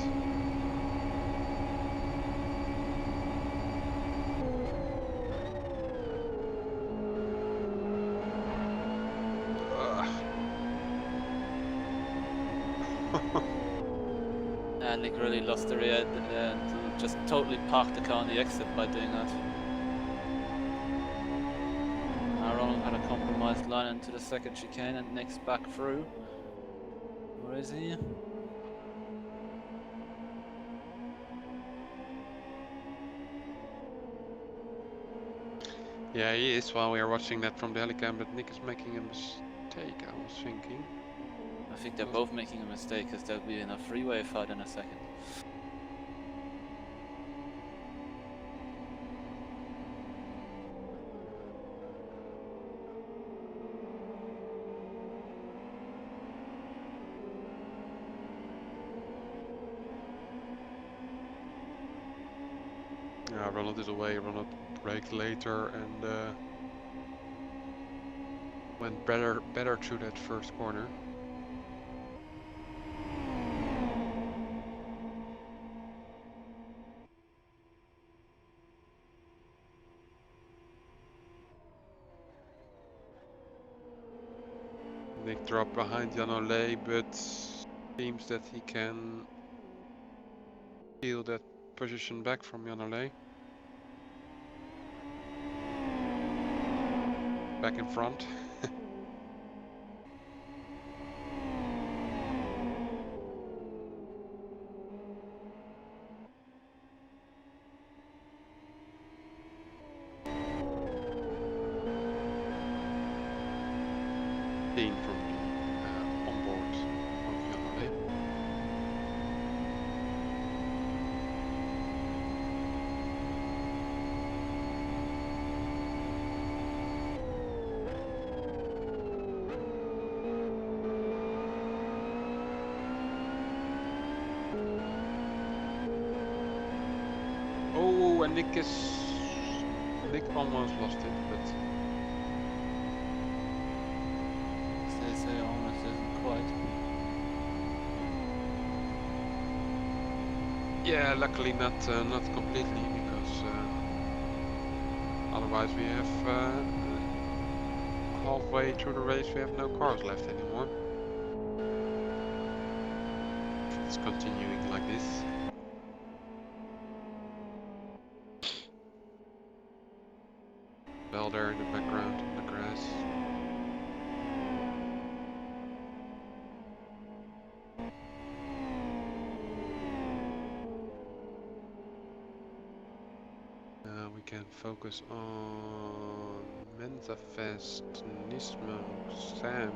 And Nick really lost the rear and just totally parked the car on the exit by doing that. Now Ronald had a compromised line into the second chicane and Nick's back through. Where is he?
Yeah, he is while we are watching that from the helicam, but Nick is making a mistake, I was thinking.
I think they're both making a mistake because they'll be in a freeway fight in a second.
Yeah, Ronald is away. Ronald braked later and went better through that first corner. Nick dropped behind Jan Ole, but seems that he can steal that position back from Jan Ole. Back in front. Seen from the onboard of Jan Ole. Oh, and Nick almost lost it, but
They say almost isn't quite.
yeah, luckily not completely, because otherwise we have halfway through the race we have no cars left anymore. If it's continuing like this. Bell there in the background on the grass. We can focus on Menzafest, Nismo, Sam,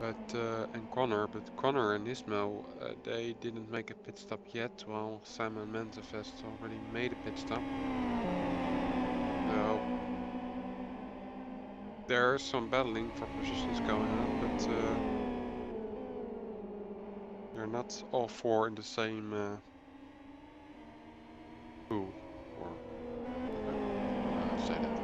and Connor. But Connor and Nismo, they didn't make a pit stop yet, while Sam and Menzafest already made a pit stop. So there's some battling for positions going on, but they're not all four in the same pool, or say that.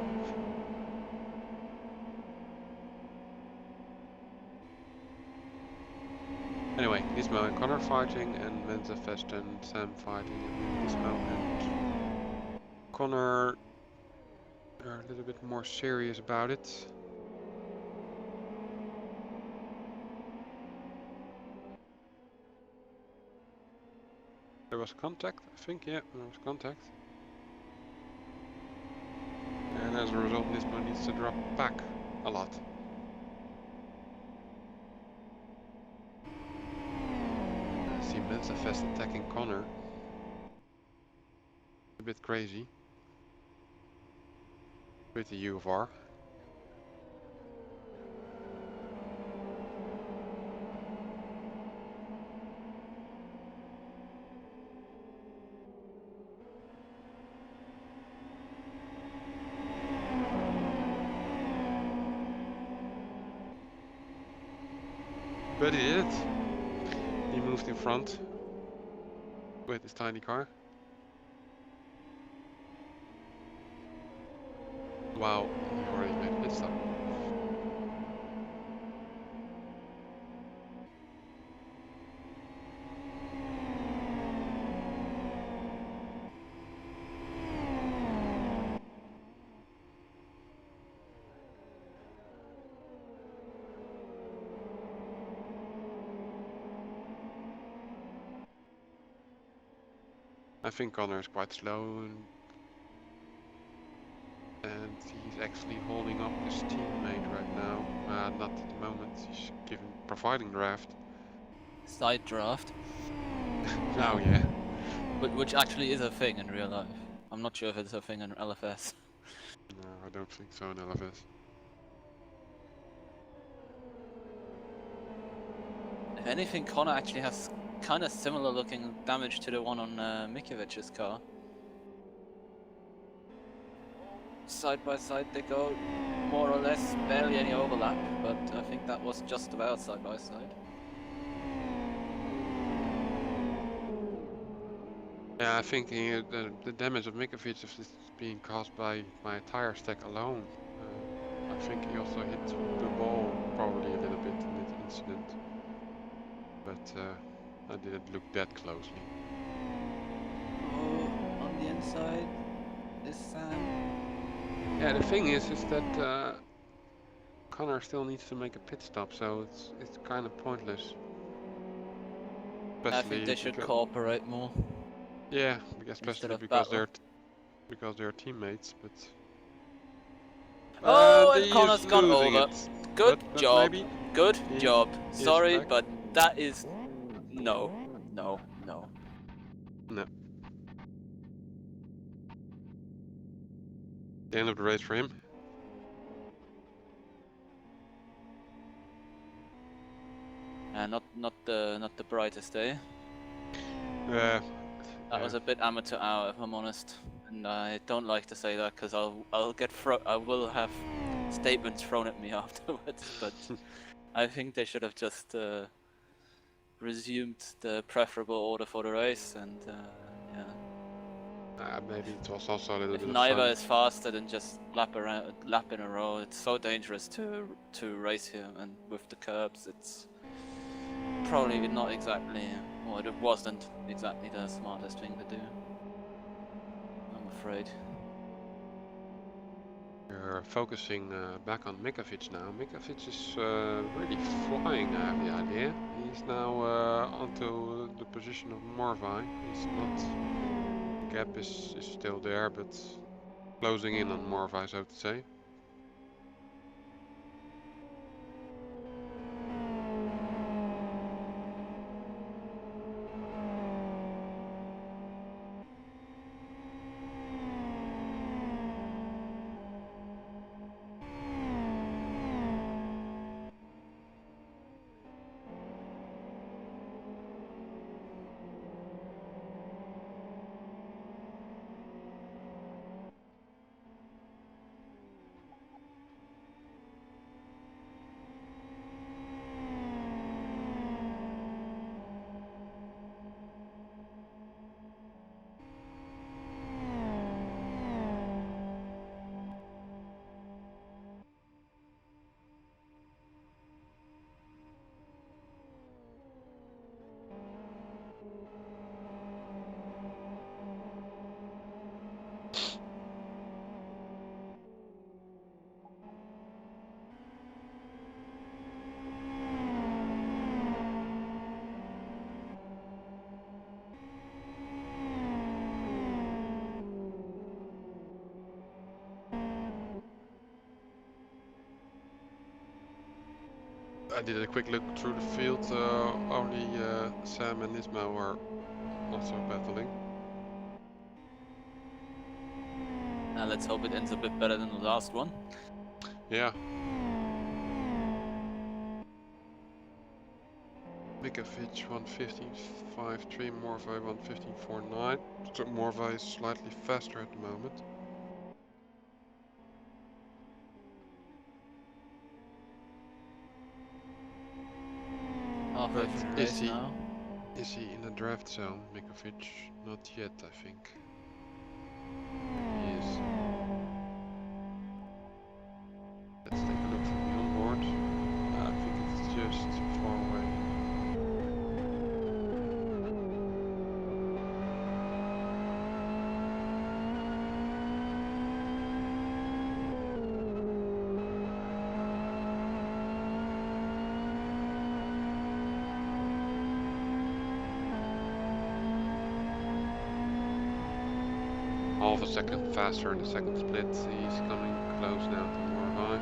Anyway, Nismo and Connor fighting, and Menzafest and Sam fighting, and Nismo and Connor are a little bit more serious about it. There was contact, I think, yeah, there was contact. And as a result, Nismo needs to drop back a lot. I see Mensa Fest attacking Connor. A bit crazy. With the U of R. But he did it. He moved in front with his tiny car. Wow, he already made a pit stop. I think Connor is quite slow and he's actually holding up his teammate right now. Not at the moment, he's providing draft.
Side draft.
Oh yeah.
Which actually is a thing in real life. I'm not sure if it's a thing in LFS.
No, I don't think so in LFS.
If anything, Connor actually has kind of similar looking damage to the one on Mikevic's car. Side by side they go, more or less, barely any overlap, but I think that was just about side by side.
Yeah, I think the damage of Mikovic is being caused by my tire stack alone. I think he also hit the ball probably a little bit in that incident. But I didn't look that closely.
Oh, on the inside is Sam.
Yeah, the thing is that Connor still needs to make a pit stop, so it's kind of pointless.
I think they should cooperate more.
Yeah, especially because they're teammates, but.
Oh, and
he
Connor's
is
gone
losing
over.
it.
Good
But
job.
maybe
Good
he
job.
is
Sorry,
back.
but that is no.
No. The end of the race for him.
Not the brightest day.
That
was a bit amateur hour, if I'm honest, and I don't like to say that because I will have statements thrown at me afterwards. But I think they should have just resumed the preferable order for the race, and yeah.
Maybe it was also a little
If
bit of
neither
fun.
is faster than just lap in a row, it's so dangerous to race here, and with the curbs, it's probably not exactly, or it wasn't exactly the smartest thing to do, I'm afraid.
We're focusing back on Mikovic now. Mikovic is really flying, I have the idea. He's now onto the position of Morvai. He's not. The gap is still there, but closing in on Morvai, so to say. I did a quick look through the field. Only Sam and Ismo are also battling.
Now let's hope it ends a bit better than the last one.
Yeah. Mikovic 1:15.53, Morvay 1:15.49. So Morvay is slightly faster at the moment.
Halfway
But
through the race now.
Is he in the draft zone, Mikovic? Not yet, I think. He is. Let's take a look from the onboard. I think it's just far away. Half a second faster in the second split. He's coming close now to Morvay.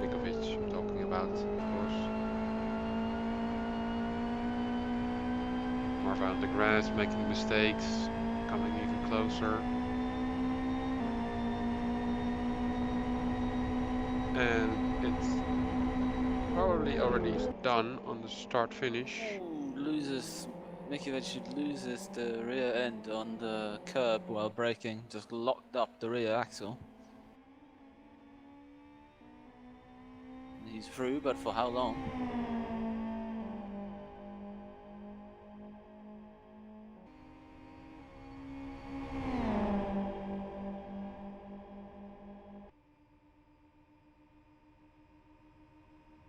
Mikovic, I'm talking about, of course. Morvay on the grass, making mistakes, coming even closer. And it's probably already done on the start-finish.
Mikovic loses the rear end on the curb while braking, just locked up the rear axle. He's through, but for how long?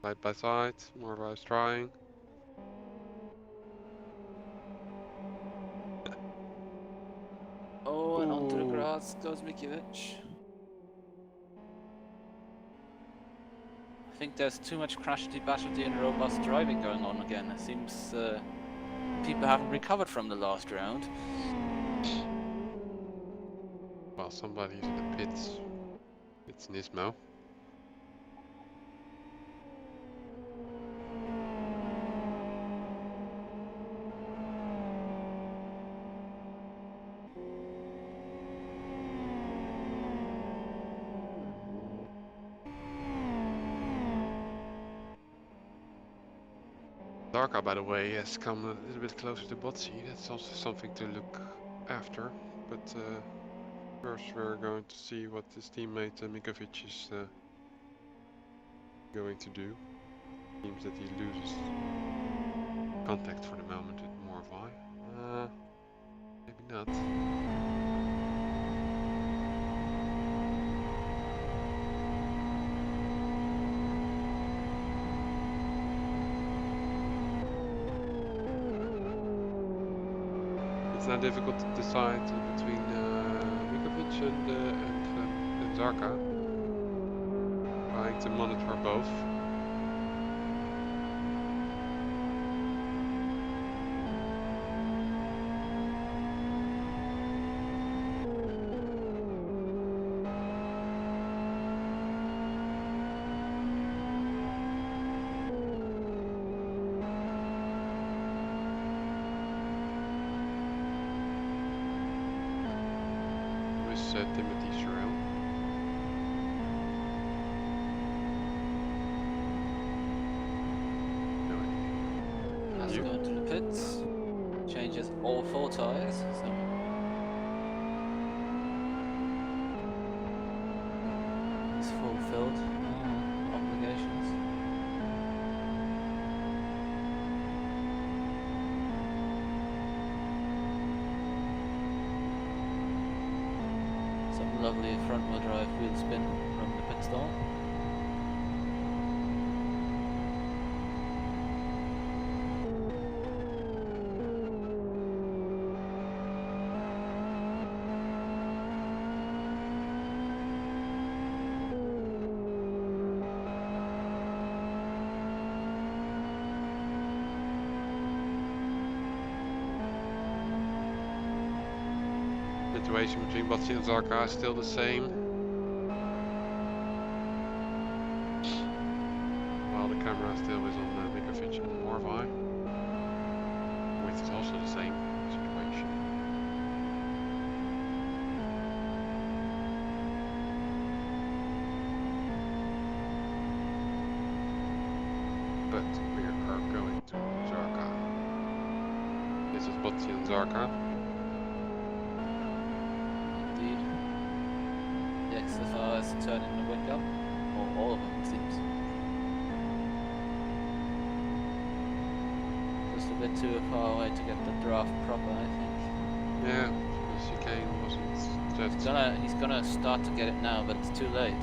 Side by side, Morvay is trying.
Oh, and onto the
Ooh.
grass goes Mikovic. I think there's too much crashity-bashity and robust driving going on again. It seems people haven't recovered from the last round.
Well, somebody's in the pits. It's Nismo. Darka, by the way, has come a little bit closer to Botsi. That's also something to look after. But first we're going to see what his teammate Mikovic is going to do. Seems that he loses contact for the moment with Morvay. Maybe not. It's now difficult to decide between Mikovic and Zarka. Trying to monitor both. Timothy Sherrill.
Has to go into the pits. Changes all 4 tyres. So he's fulfilled obligations. Some lovely front-wheel drive wheel spin from the pit stall.
Situation between Botsi and Zarka is still the same. Botzi and Zarka.
Indeed. The XFR is turning the wind up. Or all of them, it seems. Just a bit too far away to get the draft proper, I think.
Yeah, the chicane wasn't that.
He's gonna start to get it now, but it's too late.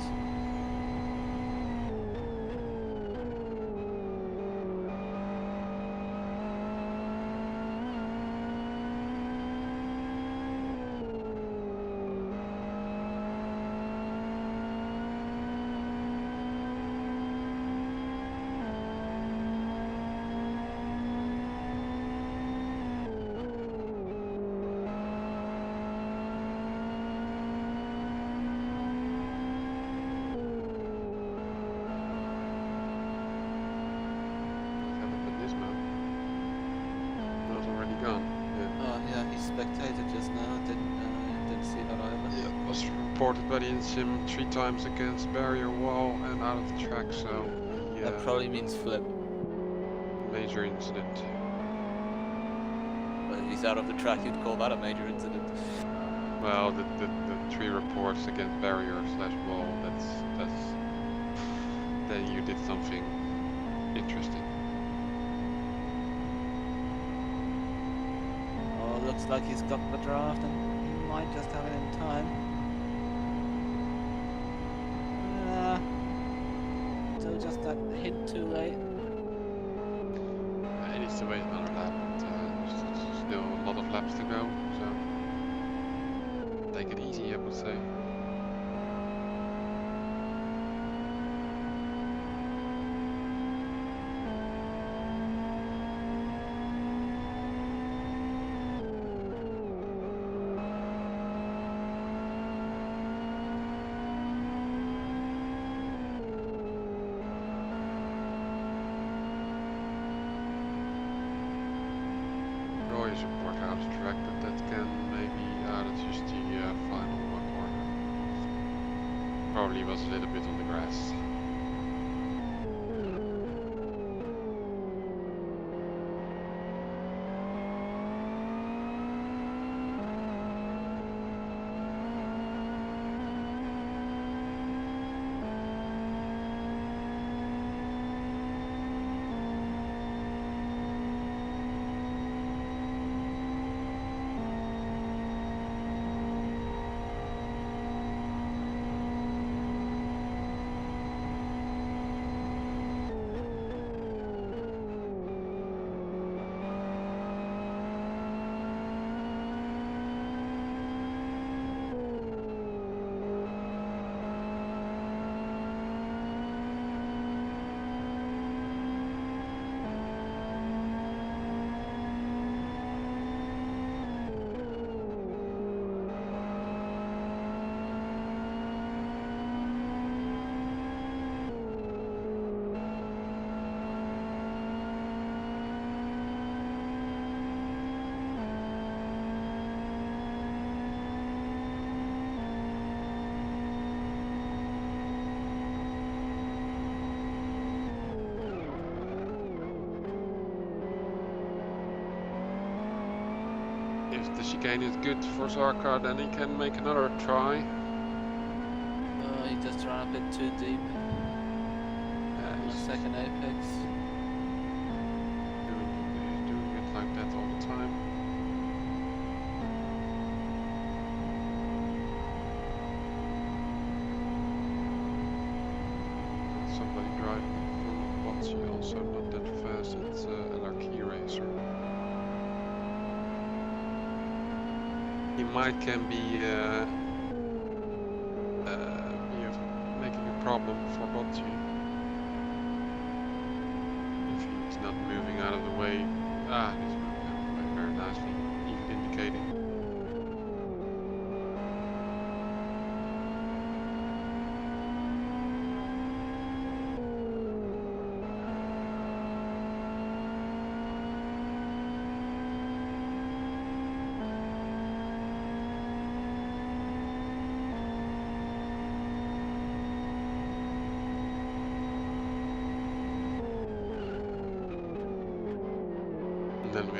Spectated just now, didn't see that either.
Yeah, it was reported by the InSim 3 times against barrier wall and out of the track, so yeah.
That probably means flip.
Major incident.
But if he's out of the track, you'd call that a major incident.
Well, the 3 reports against barrier slash wall, that's then you did something interesting.
Looks like he's got the draft and he might just have it in time. So just that hit too late.
He needs to wait another lap, but still a lot of laps to go, so take it easy, I would say. Report out of track, but that can maybe just the final corner. Probably was a little bit on the grass. If the chicane is good for Zarka, then he can make another try.
He just ran a bit too deep. Second apex.
He's doing it like that all the time. Somebody driving from Botzi, also not that fast. It's LRK racer. He might can be making a problem for Botzi if he's not moving out of the way. He's moving out of the way very nicely, even indicating. Then we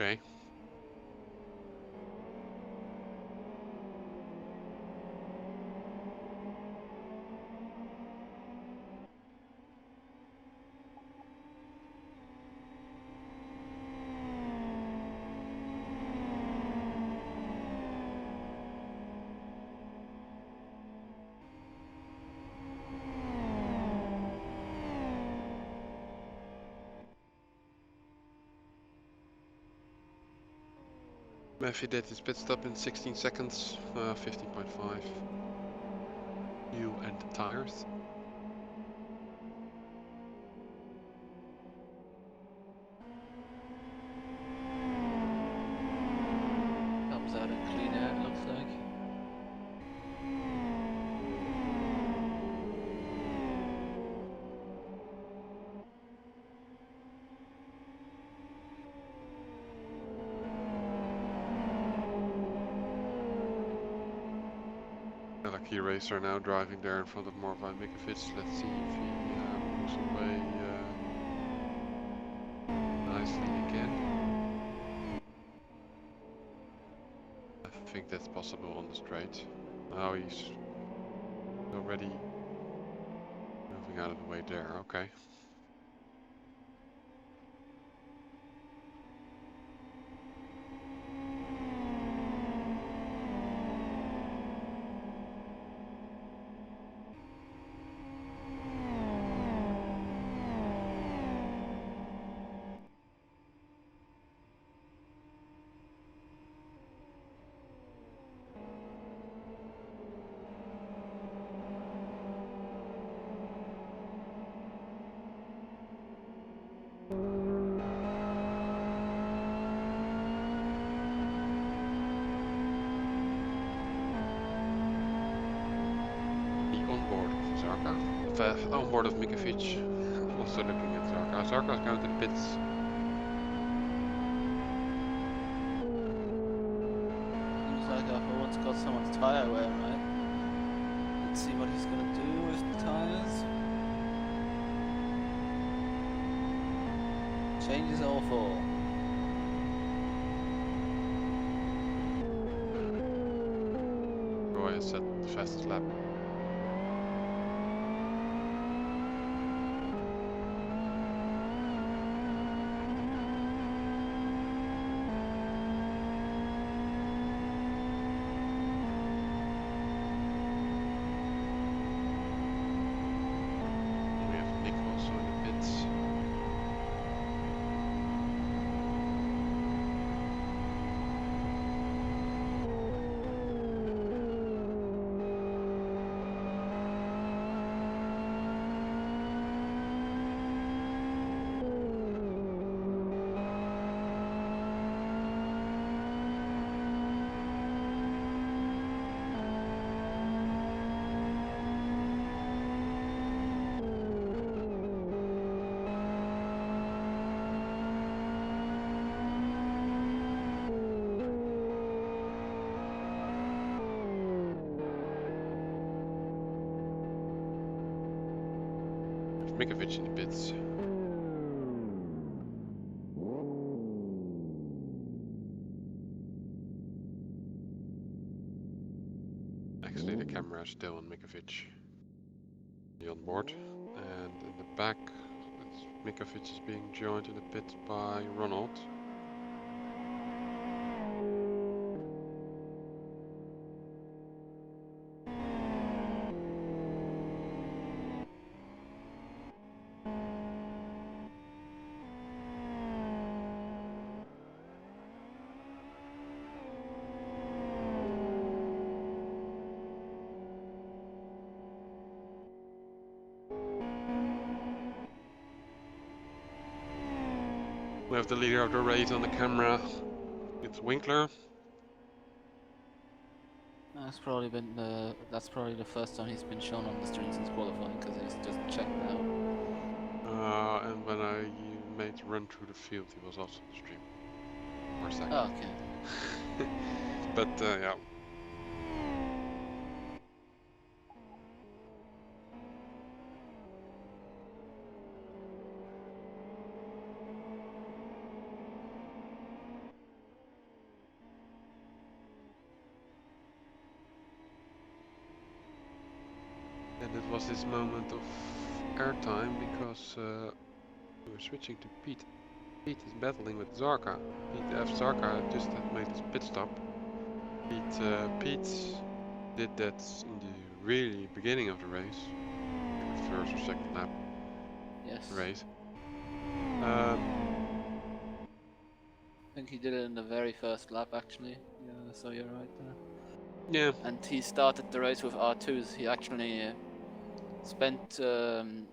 Okay. Matthew did his pit stop in 16 seconds, 15.5. You and the tires.
Comes out in clean air, it looks like.
A key racer now driving there in front of Morvan Mikovic. Let's see if he moves away nicely again. I think that's possible on the straight. Now he's already moving out of the way there. Okay. On board of Mikovic. Also looking at Zarka. Zarka's going to the pits.
Seems like everyone's got someone's tyre wear, right? Let's see what he's gonna do with the tyres. Changes all four.
Roy has set the fastest lap. Mikovic in the pits. Actually, the camera is still on Mikovic. He on board. And in the back, Mikovic is being joined in the pits by Ronald. We have the leader of the race on the camera. It's Winkler.
That's probably the first time he's been shown on the stream since qualifying because he's just checked out.
And when I made the run through the field, he was also on the stream. For a second.
Oh, okay.
But yeah. was his moment of airtime because we were switching to Pete. Pete is battling with Zarka. Zarka just had made his pit stop. Pete did that in the really beginning of the race, the first or second lap
Yes.
race.
I think he did it in the very first lap actually. Yeah, so you're right there.
Yeah.
And he started the race with R2s. He actually spent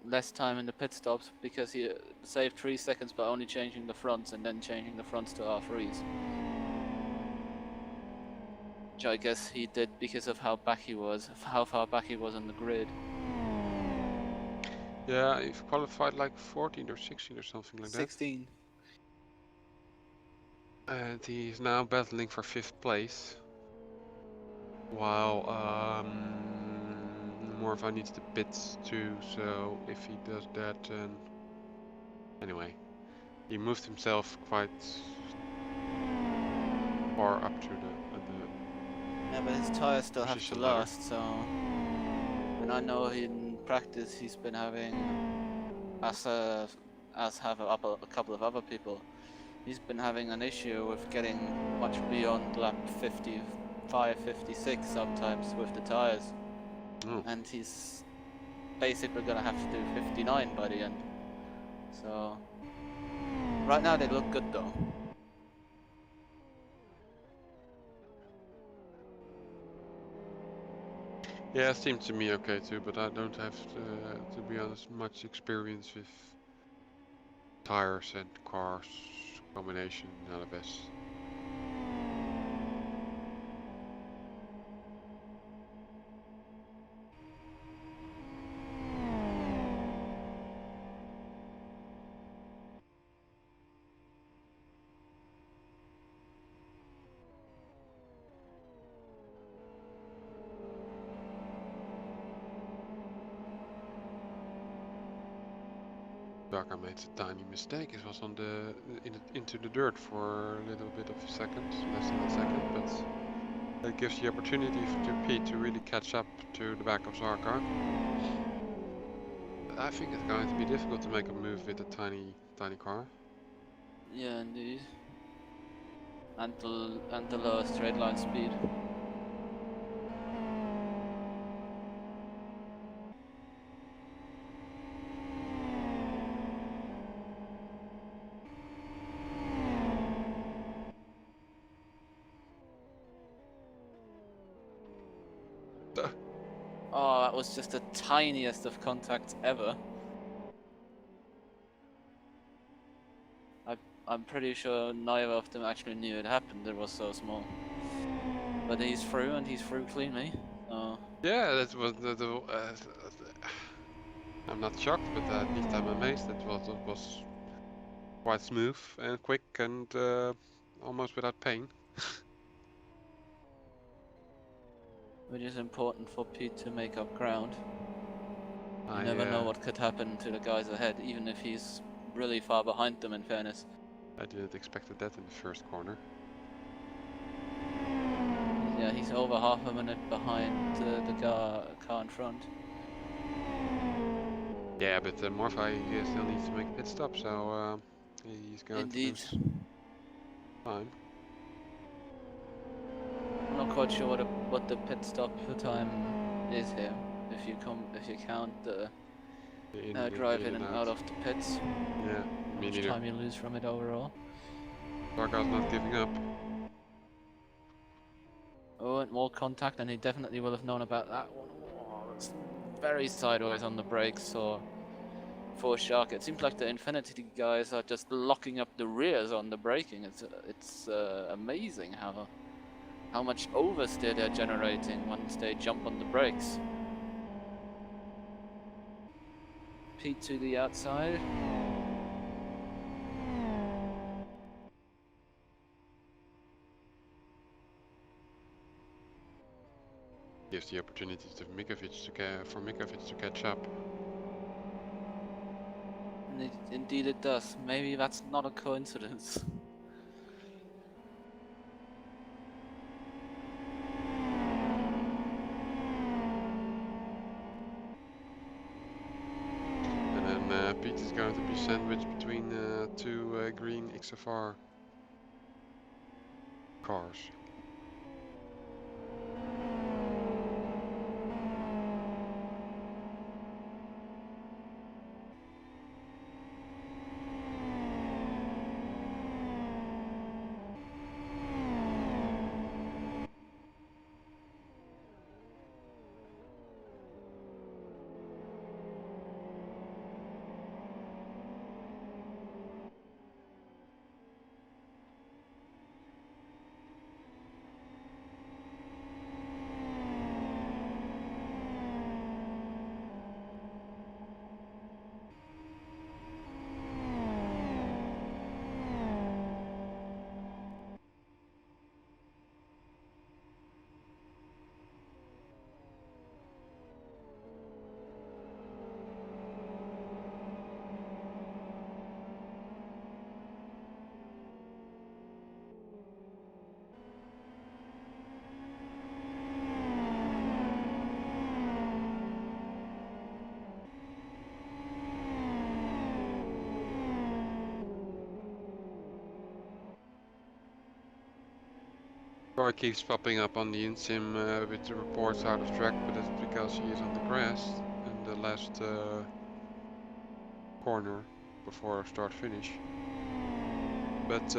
less time in the pit stops because he saved 3 seconds by only changing the fronts and then changing the fronts to R3s. Which I guess he did because of how far back he was on the grid.
Yeah, he qualified like 14 or 16 or something like
16.
that. And he's now battling for 5th place. While Morva needs the pits too, so if he does that, then anyway, he moved himself quite far up to the
Yeah, but his tires still have to
position ladder.
last, so... And I know in practice he's been having, as have a couple of other people, he's been having an issue with getting much beyond lap 55, 56 sometimes with the tires.
Oh.
And he's basically gonna have to do 59 by the end. So... Right now they look good though.
Yeah, it seemed to me okay too, but I don't have, to be honest, much experience with tires and cars combination LFS. Darker made a tiny mistake. It was on into the dirt for a little bit of a second, less than a second, but it gives the opportunity to Pete to really catch up to the back of Zarka. But I think it's going to be difficult to make a move with a tiny car.
Yeah, indeed. And the lower straight line speed. Oh, that was just the tiniest of contacts ever. I'm pretty sure neither of them actually knew it happened. It was so small. But he's through, and he's through cleanly. So.
Yeah, that was I'm not shocked, but at least I'm amazed. It was quite smooth and quick and almost without pain.
Which is important for Pete to make up ground. You never know what could happen to the guys ahead, even if he's really far behind them, in fairness.
I didn't expect that in the first corner.
Yeah, he's over half a minute behind the car in front.
Yeah, but Morphy still needs to make a pit stop, so he's going to lose time.
I'm not quite sure what the pit stop time is here. If you count the driving in and out of the pits.
Yeah,
how much time you lose from it overall.
Zarka's not giving up.
Oh, and more contact, and he definitely will have known about that one. Oh, it's very sideways on the brakes, or for Shark. It seems like the Infinity guys are just locking up the rears on the braking. It's amazing how much oversteer they're generating once they jump on the brakes. Pete to the outside.
Gives the opportunity to for Mikovic to catch up.
Indeed it does. Maybe that's not a coincidence.
sandwiched between two green XFR cars. Troy keeps popping up on the InSim with the reports out of track, but that's because he is on the grass in the last corner before start finish. But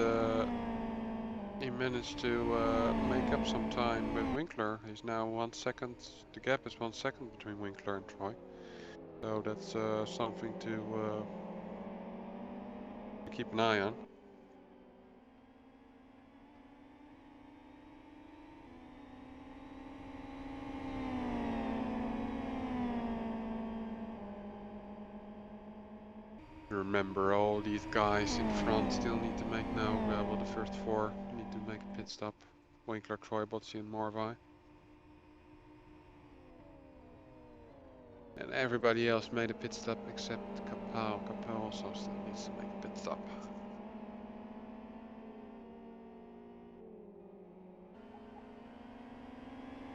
he managed to make up some time with Winkler. He's now 1 second. The gap is 1 second between Winkler and Troy. So that's something to keep an eye on. Remember, all these guys in front still need to make now. Well, the first 4 need to make a pit stop. Winkler, Troy, Botsi, and Morvai. And everybody else made a pit stop except Kapal. Kapal also still needs to make a pit stop.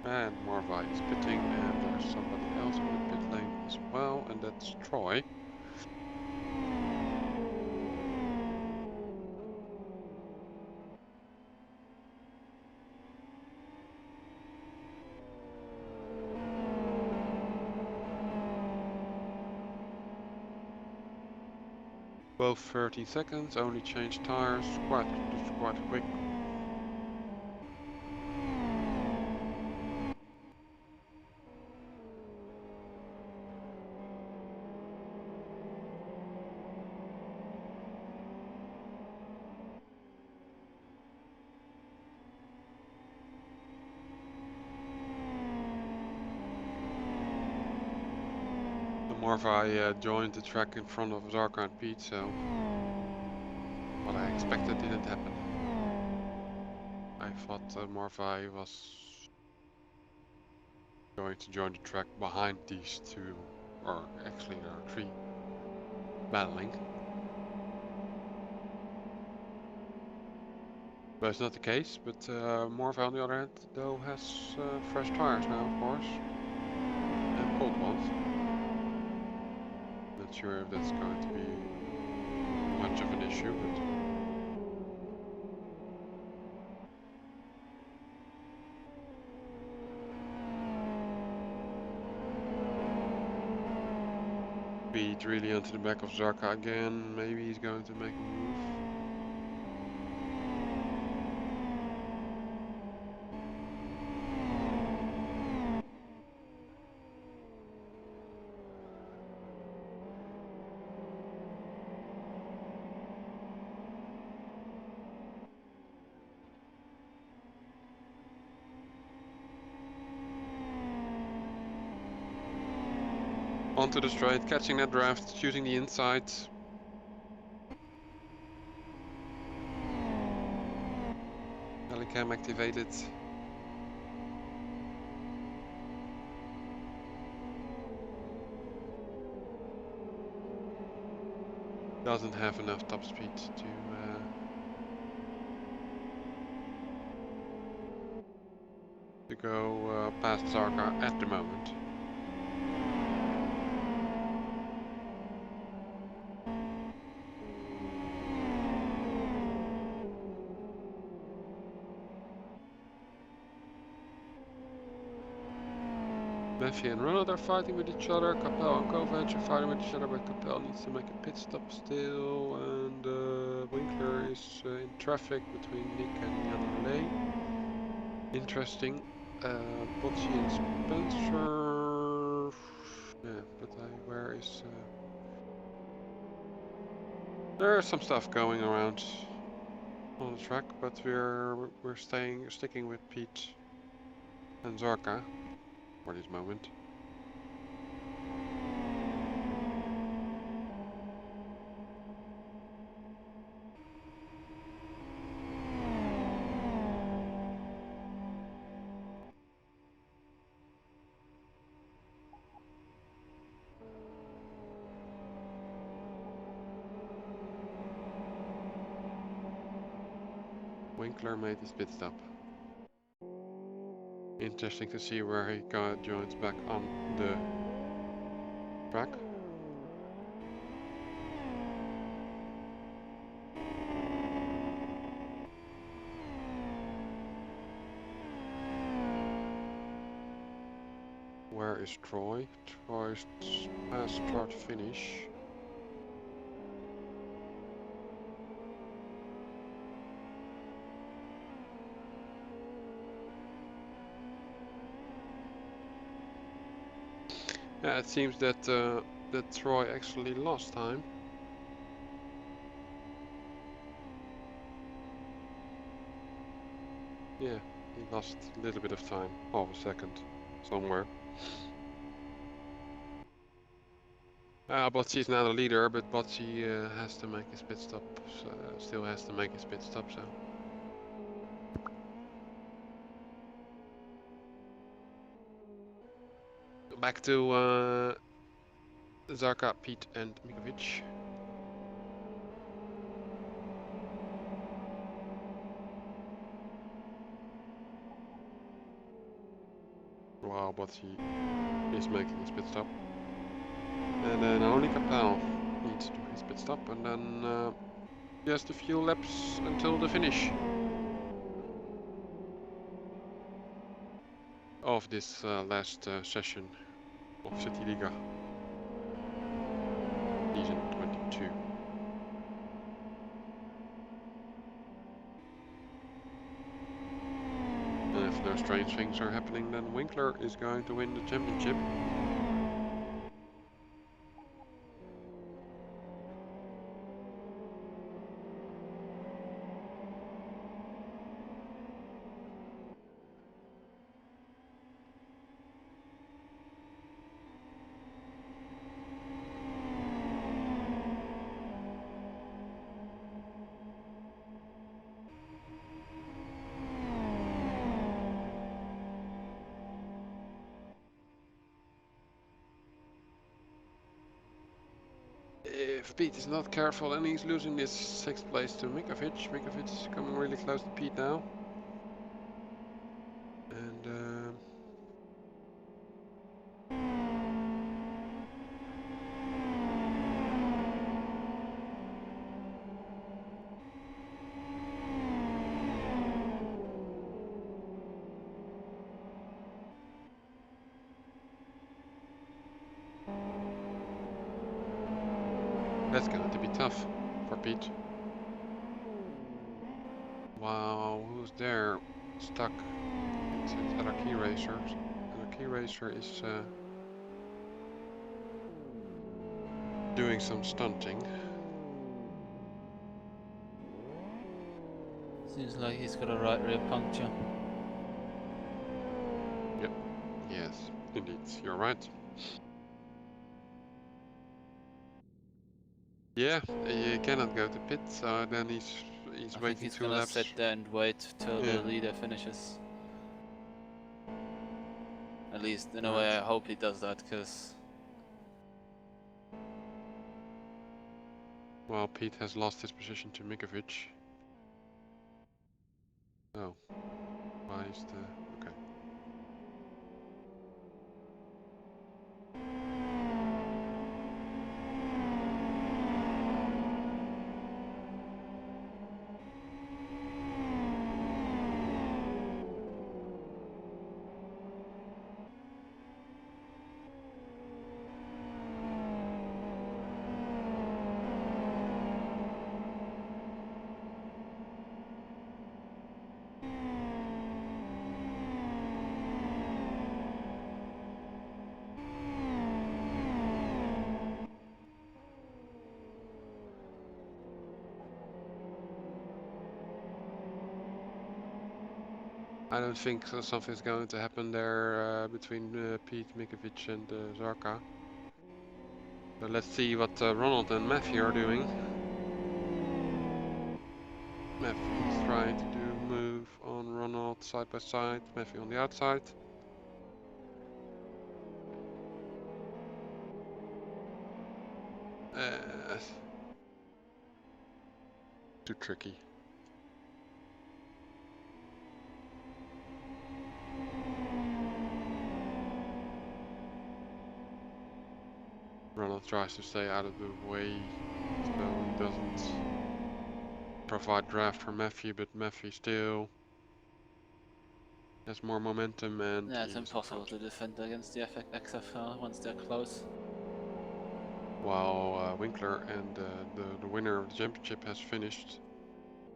And Morvai is pitting, and there's somebody else in the pit lane as well, and that's Troy. 12-13 seconds, only changed tires, quite quick. Morvai joined the track in front of Zarka and Pete, so what I expected didn't happen. I thought Morvai was going to join the track behind these 2, or actually there are 3, battling. But it's not the case, but Morvai on the other hand though has fresh tires now, of course, and cold ones. Not sure if that's going to be much of an issue, but Pete really onto the back of Zarka again. Maybe he's going to make a move. Onto the straight, catching that draft, shooting the inside. Helicam activated. Doesn't have enough top speed to go past Zarka at the moment. Meffy and Ronald are fighting with each other. Capel and Kovac are fighting with each other, but Capel needs to make a pit stop still. And Winkler is in traffic between Nick and Jan Lay. Interesting. Bocci and Spencer. Yeah, but where is? There's some stuff going around on the track, but we're sticking with Pete and Zarka for this moment. Winkler made his pit stop. Interesting to see where he joins back on the track. Where is Troy? Troy's past start finish. Yeah, it seems that Troy actually lost time. Yeah, he lost a little bit of time, half a second, somewhere. Bocci is now the leader, but Bocci has to make his pit stop. Still has to make his pit stop. So. Back to Zarka, Pete, and Mikovic. Wow, Bocci is making his pit stop. And then only Capel needs to do his pit stop, and then just a few laps until the finish of this last session of CityLiga season 22. And if no strange things are happening, then Winkler is going to win the championship. If Pete is not careful, then he's losing this 6th place to Mikovic. Mikovic is coming really close to Pete now. And that's going to be tough for Pete. Wow, who's there? Stuck. It's other key racers. The key racer is doing some stunting.
Seems like he's got a right rear puncture.
Yep. Yes, indeed. You're right. Yeah, you cannot go to pit, so then he's
I think
waiting
he's
2
gonna
laps.
sit there and wait till
Yeah.
the leader finishes. At least, in a
Right.
way, I hope he does that, because...
Well, Pete has lost his position to Mikovic. Oh. Why is the... Okay. I don't think something's going to happen there between Pete, Mikovic and Zarka. So let's see what Ronald and Matthew are doing. Matthew's trying to do move on Ronald side by side. Matthew on the outside. Too tricky. Ronald tries to stay out of the way so he doesn't provide draft for Matthew, but Matthew still has more momentum and
Yeah, it's impossible to defend against the XFR once they're close.
While Winkler and the winner of the championship has finished,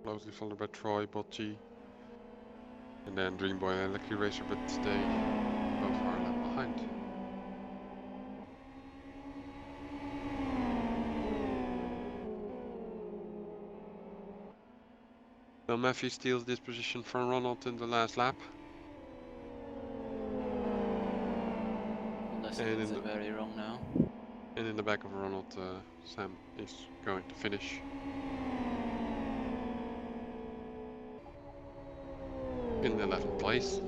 closely followed by Troy, Botti, and then Dreamboy and Lucky Racer, but they both are left behind. So Matthew steals this position from Ronald in the last lap.
Unless things are very wrong now.
And in the back of Ronald, Sam is going to finish. In 11th place.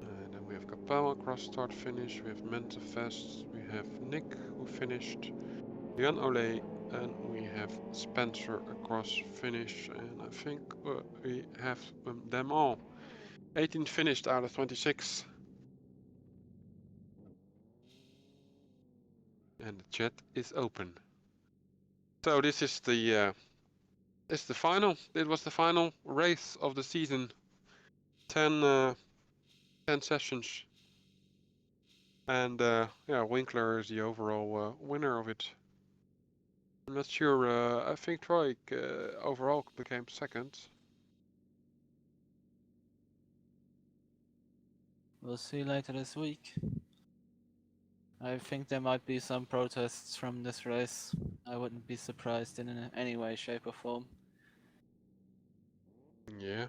And then we have Capel across start finish, we have Mentefest, we have Nick who finished, Jan Ole, and we have Spencer across finish, and I think we have them all. 18 finished out of 26. And the chat is open. So this is the final. It was the final race of the season. 10 sessions. And yeah, Winkler is the overall winner of it. I'm not sure. I think Troy overall became second.
We'll see later this week. I think there might be some protests from this race. I wouldn't be surprised in any way, shape or form.
Yeah.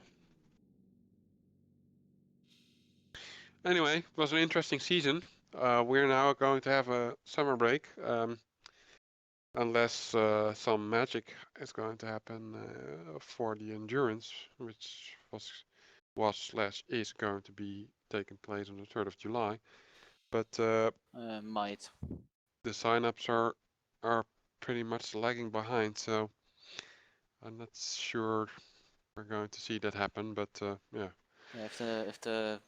Anyway, it was an interesting season. We're now going to have a summer break. Unless some magic is going to happen for the endurance, which is going to be taking place on the 3rd of July. But
Might.
the sign-ups are pretty much lagging behind, so I'm not sure we're going to see that happen. But yeah.
Yeah, if the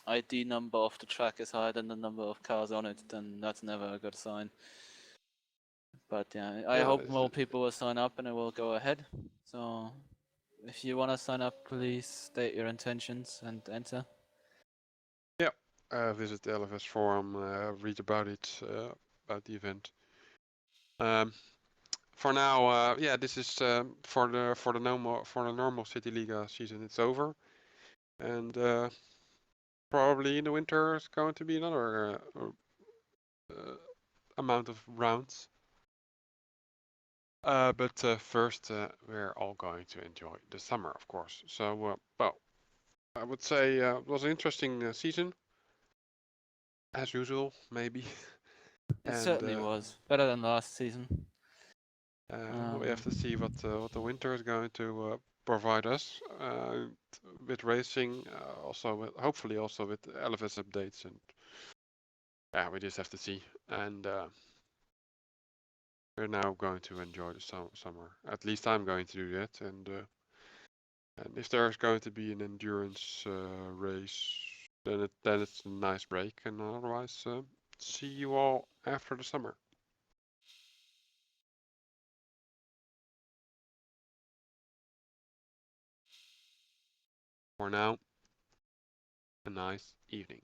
ID number of the track is higher than the number of cars on it, then that's never a good sign. But yeah, I hope more people will sign up and it will go ahead. So if you want to sign up, please state your intentions and enter.
Yeah, visit the LFS forum, read about it, about the event. For now, yeah, this is for the normal CityLiga season. It's over, and probably in the winter is going to be another amount of rounds. But first, we're all going to enjoy the summer, of course. So, well, I would say it was an interesting season, as usual, maybe.
It certainly was better than last season.
We have to see what the winter is going to provide us with racing, hopefully also with LFS updates, and yeah, we just have to see. And we're now going to enjoy the summer. At least I'm going to do that. And if there's going to be an endurance race, then it's a nice break. And otherwise, see you all after the summer. For now, a nice evening.